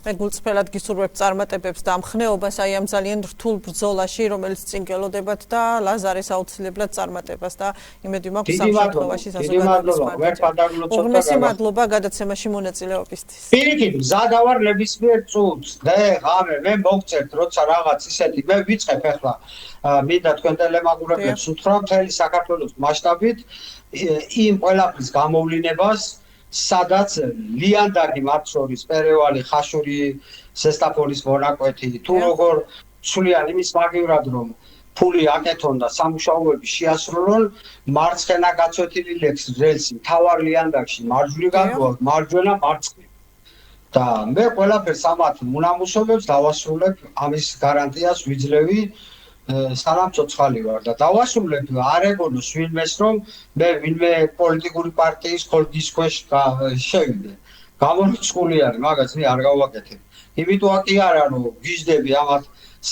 მე გულწრფელად გისურვებ წარმატებებს და ამ ხნეობას აი ამ ძალიან რთულ ბრძოლაში რომელიც წინ გელოდებათ და ლაზარეს აუცილებლად წარმატებას და იმედი მაქვს სამშობლოში საზოგადოების უღრმესი მადლობა გადაცემაში მონაწილეობისთვის
პირიქით მზადა ვარ ნებისმიერ წუთს და ღამე მე მოგწერთ როცა რაღაც ისეთი მე ვიწყებ ახლა მინდა თქვენ ტელემაგურებლებს უთხრა მთელი საქართველოს მასშტაბით იმ ყველაფრის გამოვლინებას სადაც ლიანდაგი მარცორის პერევალი ხაშური ზესტაფონის მონაკვეთი თუ როგორ სულიან იმის მაგივრად რომ ფული აკეთონ და სამუშაოები შეასრულონ მარცხენა გაწვეთილი რელსი თავარ ლიანდაგში მარჯვენა მარცხნივ და მე ყველაფერს ამათ უნამუსობებს დავასრულებ ამის გარანტიას ვიძლევი სანამ ცოცხალი ვარ და დავასრულებ არ ეგონოს ვინმეს რომ მე ვინმე პოლიტიკური პარტიის ხორცის ქვეშ შევიდე გამორიცხული არის მაგას მე არ გავაკეთებ იმიტომ კი არა რომ გიждდები ამათ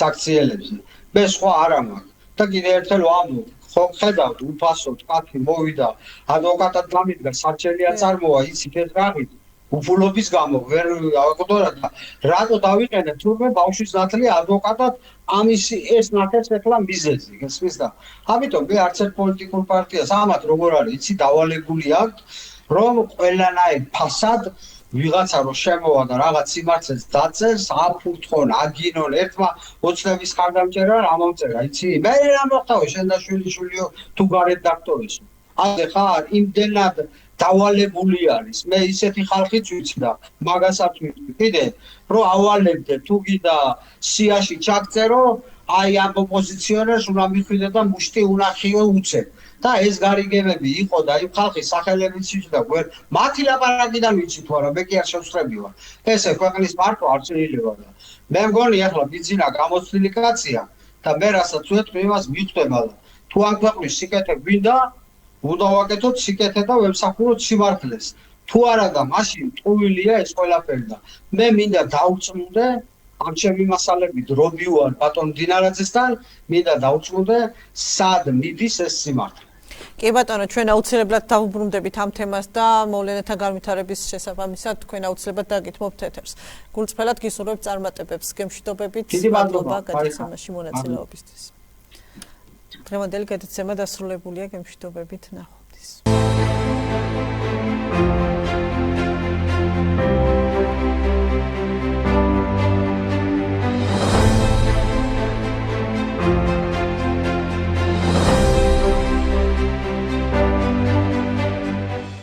საქციელებზე მე სხვა არ მაქვს და კიდე ერთხელ ვამბობ ხო ხედავთ უფასოდ კაცი მოვიდა ადვოკატად გამიდგა სარჩელია წარმოა იცით ეს რაღით უფულობის გამო ვერ ავაკოდორა და რატო დავიყენე თურმე ბავშვის ნათლი ადვოკატად ამის ეს ნათელს ეხლა მიზეზი გესმის და ამიტომ მე არც ერთ პოლიტიკურ პარტიას ამათ როგორ არის იცი დავალებული აქვს რომ ყველანაირ ფასად ვიღაცა რო შემოვა და რაღაც სიმართლეს დაწერს აფურთხონ აგინონ ერთმა ოცნების ხარდამჭერა რა მომწერა იცი მე რა მოხდა შენ და შვილიშვილიო თუ გარეთ დაქტორისო ასე ხარ იმდენად დავალებული არის მე ისეთი ხალხიც ვიცი და მაგასაც ვიტყვი კიდე რომ ავალებდე თუ გიდა სიაში ჩაგწერო აი ამ ოპოზიციონერს უნდა მიხვიდე და მუშტი უნახიო უცებ და ეს გარიგებები იყო და იმ ხალხის სახელებიც იცოდა გვერ მათი ლაპარაკიდან ვიცი თუ არა მე კი არ შევსწრები ვარ ესე ქვეყნის მარტო არ შეიძლება და მე მგონი ახლა ბიძინა გამოცდილი კაცია და მე რასაც ვეთქვი იმას მიხვდება და თუ ამ ქვეყნის სიკეთე გვინდა უნდა ვაკეთოთ სიკეთე და ვემსახუროთ სიმართლეს თუ არა და მაშინ ტყუილია ეს ყველაფერი და მე მინდა დაუწმუნდე ამ ჩემი მასალები დრობი ვარ ბატონ დინარაძესთან მინდა დაუწმუნდე სად მიდის ეს სიმართლე
კი ბატონო, ჩვენ აუცილებლად დავუბრუნდებით ამ თემას და მოვლენათა განვითარების შესაბამისად თქვენ აუცილებლად დაგითმობთ ეთერს. გულწრფელად გისურვებთ წარმატებებს, გემშვიდობებით, მადლობა გადაცემაში მონაწილეობისთვის. დღევანდელი გადაცემა დასრულებულია, გემშვიდობებით, ნახვამდის.